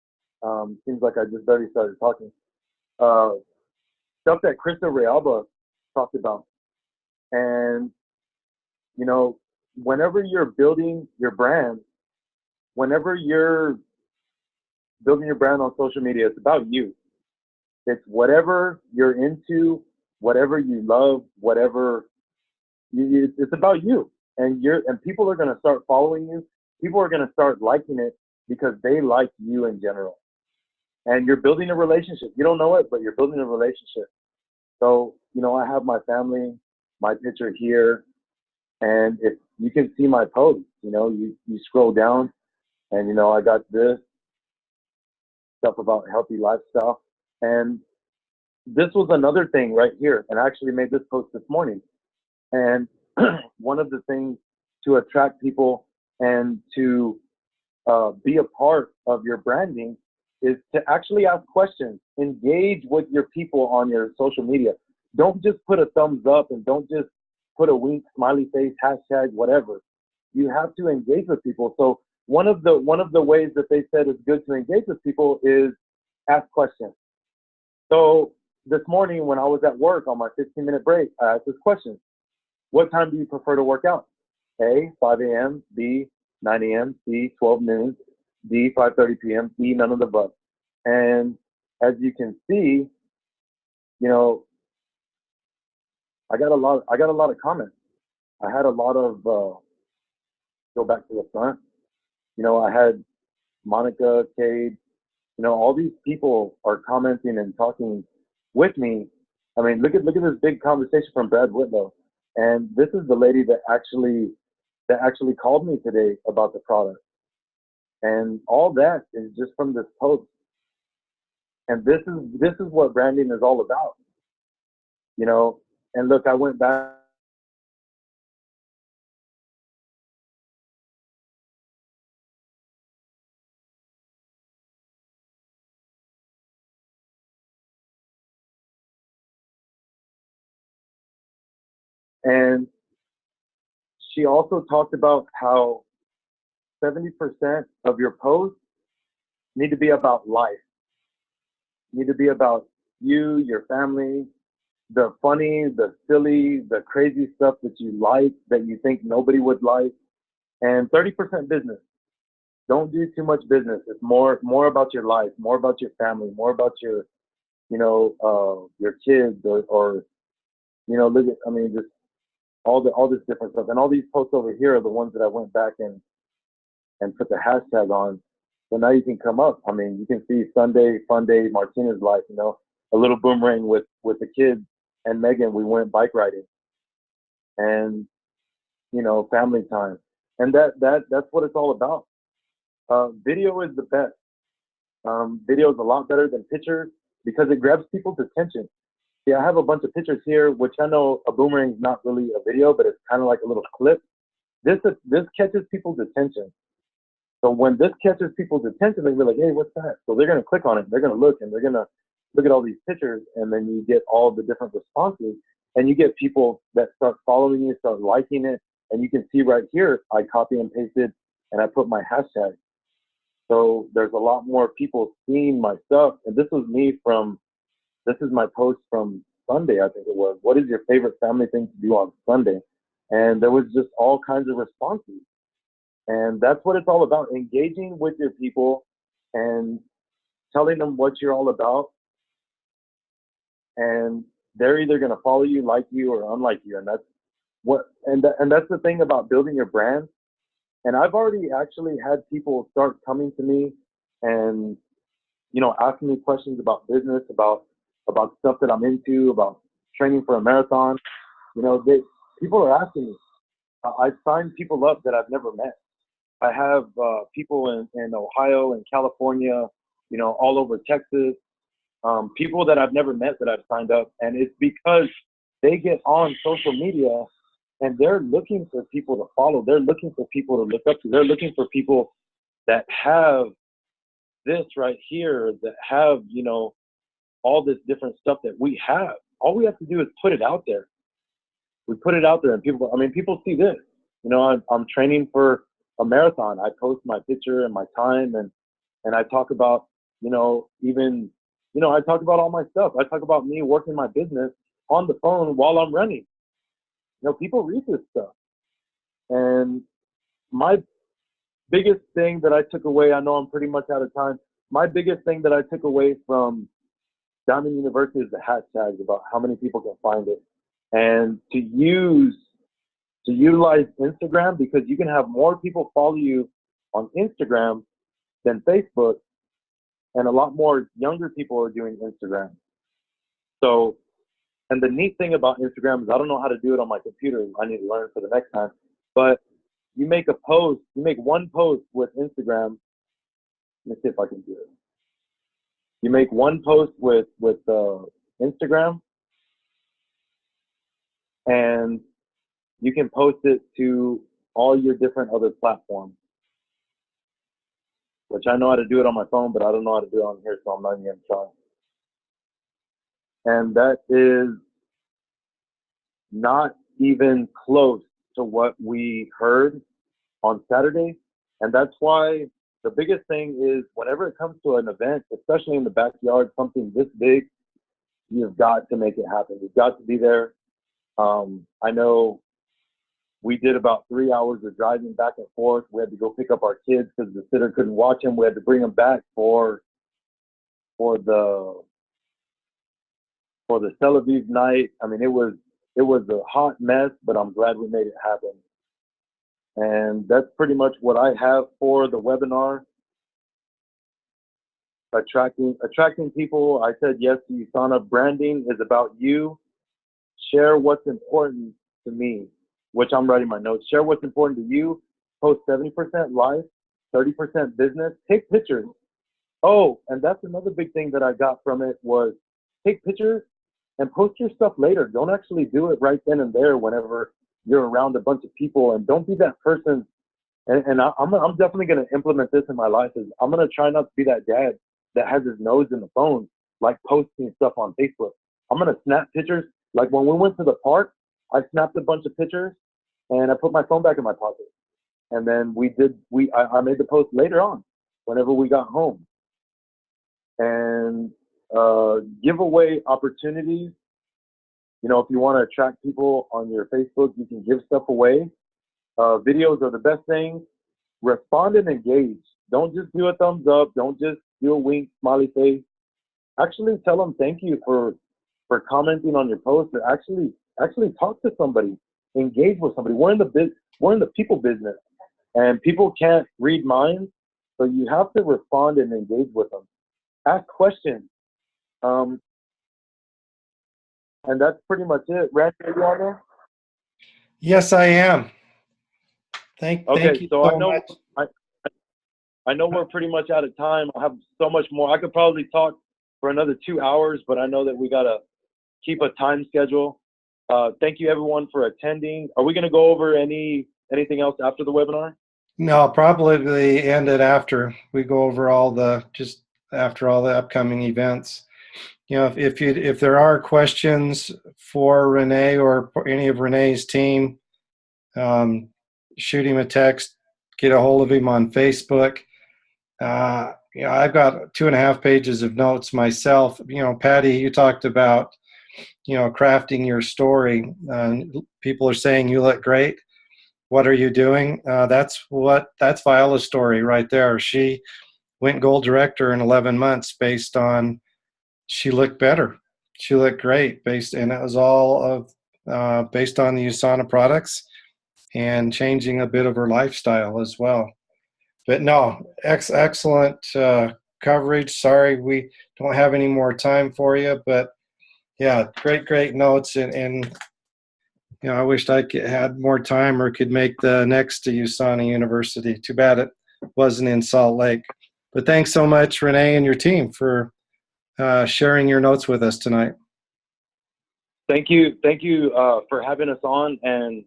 Seems like I just barely started talking. Stuff that Krista Realba talked about. And, whenever you're building your brand, whenever you're building your brand on social media, it's about you. It's whatever you're into, whatever you love, whatever it's about you. And people are going to start following you. People are going to start liking it because they like you in general. And you're building a relationship. You don't know it, but you're building a relationship. So, I have my family, my picture here, and if you can see my post, you scroll down and, I got this stuff about healthy lifestyle. And this was another thing right here. And I actually made this post this morning. And one of the things to attract people and to be a part of your branding is to actually ask questions, engage with your people on your social media. Don't just put a thumbs up and don't just put a wink, smiley face, hashtag, whatever. You have to engage with people. So one of the ways that they said is good to engage with people is ask questions. So this morning when I was at work on my 15-minute break, I asked this question: what time do you prefer to work out? A, 5 a.m., B, 9 a.m., C, 12 noon, D, 5:30 p.m., E, none of the above. And as you can see, I got a lot of comments. I had a lot of go back to the front. I had Monica, Cade, all these people are commenting and talking with me. I mean, look at this big conversation from Brad Whitlow. And this is the lady that actually called me today about the product. And all that is just from this post. And this is what branding is all about. And look, I went back and she also talked about how 70% of your posts need to be about life, need to be about you, your family, the funny, the silly, the crazy stuff that you like, that you think nobody would like, and 30% business. Don't do too much business. It's more about your life, more about your family, more about your, your kids or look at, just all this different stuff. And all these posts over here are the ones that I went back and put the hashtag on. So now you can come up. You can see Sunday, Fun Day, Martinez life, a little boomerang with the kids and Megan. We went bike riding and, family time. And that's what it's all about. Video is the best. Video is a lot better than pictures because it grabs people's attention. See, I have a bunch of pictures here, which I know a boomerang is not really a video, but it's kind of like a little clip. This catches people's attention. So when this catches people's attention, they're like, hey, what's that? So they're going to click on it. They're going to look, and they're going to look at all these pictures, and then you get all the different responses, and you get people that start following you, start liking it. And you can see right here, I copy and pasted, and I put my hashtag. So there's a lot more people seeing my stuff. And this is my post from Sunday, I think it was. What is your favorite family thing to do on Sunday? And there was just all kinds of responses. And that's what it's all about, engaging with your people and telling them what you're all about. And they're either going to follow you, like you, or unlike you. And that's the thing about building your brand. And I've already actually had people start coming to me and, asking me questions about business, about stuff that I'm into, about training for a marathon. People are asking me. I've signed people up that I've never met. I have people in Ohio and California, all over Texas, people that I've never met that I've signed up. And it's because they get on social media and they're looking for people to follow. They're looking for people to look up to. They're looking for people that have this right here, that have, all this different stuff that we have. All we have to do is put it out there. We put it out there and people see this. I'm training for a marathon. I post my picture and my time and I talk about, I talk about all my stuff. I talk about me working my business on the phone while I'm running. People read this stuff. And my biggest thing that I took away, I know I'm pretty much out of time. My biggest thing that I took away from Diamond University is the hashtags, about how many people can find it, and to utilize Instagram, because you can have more people follow you on Instagram than Facebook, and a lot more younger people are doing Instagram. So, and the neat thing about Instagram is I don't know how to do it on my computer. I need to learn for the next time. But you make a post, you make one post with Instagram. Let me see if I can do it. You make one post with Instagram, and you can post it to all your different other platforms, which I know how to do it on my phone, but I don't know how to do it on here, so I'm not even going to try. And that is not even close to what we heard on Saturday. And that's why the biggest thing is, whenever it comes to an event, especially in the backyard, something this big, you've got to make it happen. You've got to be there. I know we did about 3 hours of driving back and forth. We had to go pick up our kids because the sitter couldn't watch them. We had to bring them back for the Tel Aviv night. I mean, it was a hot mess, but I'm glad we made it happen. And that's pretty much what I have for the webinar. Attracting people. I said yes to USANA. Branding is about you. Share what's important to me, which I'm writing my notes. Share what's important to you. Post 70% life, 30% business. Take pictures. Oh, and that's another big thing that I got from it was take pictures and post your stuff later. Don't actually do it right then and there whenever you're around a bunch of people, and don't be that person. And I'm definitely going to implement this in my life. Is I'm going to try not to be that dad that has his nose in the phone, like posting stuff on Facebook. I'm going to snap pictures. Like when we went to the park, I snapped a bunch of pictures and I put my phone back in my pocket. And then I made the post later on whenever we got home. And giveaway opportunities. You know, if you want to attract people on your Facebook, you can give stuff away. Videos are the best thing. Respond and engage. Don't just do a thumbs up. Don't just do a wink, smiley face. Actually tell them thank you for commenting on your post. Actually talk to somebody. Engage with somebody. We're in the people business, and people can't read minds, so you have to respond and engage with them. Ask questions. And that's pretty much it. Randy, are you on there? Yes, I am. Thank you so so much. I know we're pretty much out of time. I have so much more. I could probably talk for another 2 hours, but I know that we got to keep a time schedule. Thank you, everyone, for attending. Are we going to go over anything else after the webinar? No, probably end it after we go over after all the upcoming events. You know, if there are questions for Rene or any of Rene's team, shoot him a text, get a hold of him on Facebook. You know, I've got 2.5 pages of notes myself. You know, Patty, you talked about, you know, crafting your story. People are saying you look great. What are you doing? That's Viola's story right there. She went gold director in 11 months based on she looked better. She looked great and it was all based on the USANA products and changing a bit of her lifestyle as well. But no, excellent coverage. Sorry we don't have any more time for you, but yeah, great notes. And you know, I wished I had more time or could make the next USANA University. Too bad it wasn't in Salt Lake. But thanks so much, Rene, and your team for sharing your notes with us tonight. Thank you for having us on. And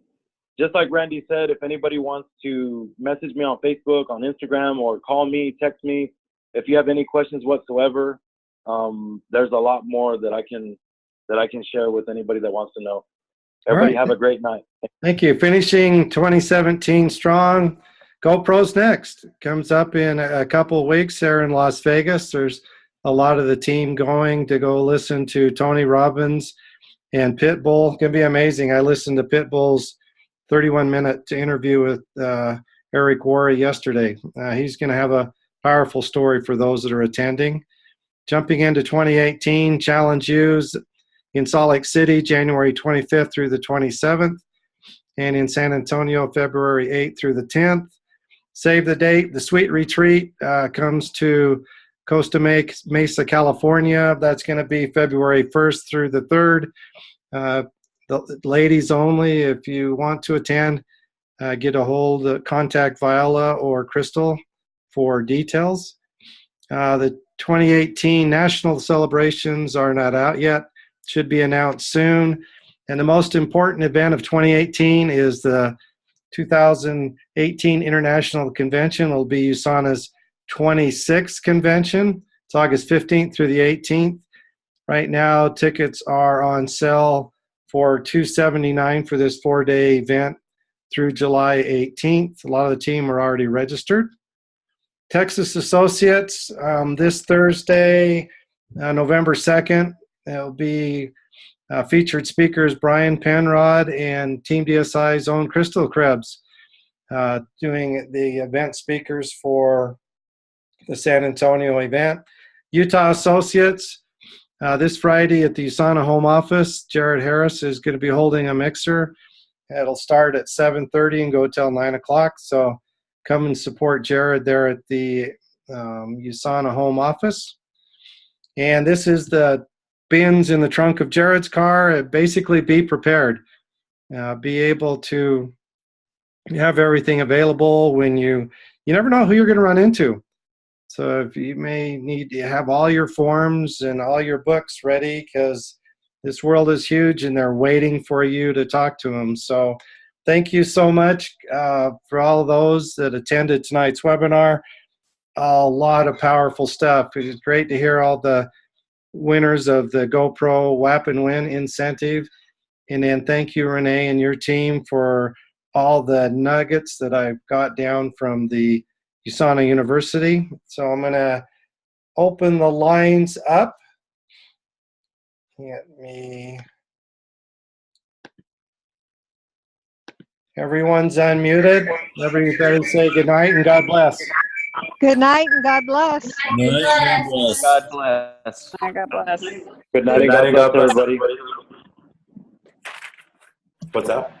just like Randy said, if anybody wants to message me on Facebook, on Instagram, or call me, text me, if you have any questions whatsoever, there's a lot more that I can share with anybody that wants to know. Everybody have a great night. Thank you. Finishing 2017 strong. GoPro's next. Comes up in a couple of weeks there in Las Vegas. There's a lot of the team going to go listen to Tony Robbins and Pitbull. It's going to be amazing. I listened to Pitbull's 31-minute interview with Eric Worre yesterday. He's going to have a powerful story for those that are attending. Jumping into 2018, Challenge U's in Salt Lake City, January 25th through the 27th, and in San Antonio, February 8th through the 10th. Save the date. The Sweet Retreat comes to Costa Mesa, California. That's going to be February 1st through the 3rd. The ladies only. If you want to attend, get a hold, contact Viola or Crystal for details. The 2018 national celebrations are not out yet. Should be announced soon. And the most important event of 2018 is the 2018 International Convention. It'll be USANA's 26th convention. It's August 15th through the 18th. Right now, tickets are on sale for $279 for this 4-day event through July 18th. A lot of the team are already registered. Texas Associates, this Thursday, November 2nd, it'll be featured speakers Brian Penrod and Team DSI's own Crystal Crebs doing the event speakers for the San Antonio event. Utah Associates, this Friday at the USANA home office, Jared Harris is going to be holding a mixer. It'll start at 7:30 and go till 9 o'clock. So come and support Jared there at the USANA home office. And this is the bins in the trunk of Jared's car. Basically, be prepared. Be able to have everything available when you never know who you're going to run into. So if you may need to have all your forms and all your books ready, because this world is huge and they're waiting for you to talk to them. So thank you so much for all of those that attended tonight's webinar. A lot of powerful stuff. It was great to hear all the winners of the GoPro WAPnWin incentive. And then thank you, Rene, and your team for all the nuggets that I've got down from the USANA University. So I'm going to open the lines up. Everyone's unmuted. Everybody say good night and God bless. Good night and God bless. Good night, God bless. God bless. God bless. Good night and God bless everybody. What's that?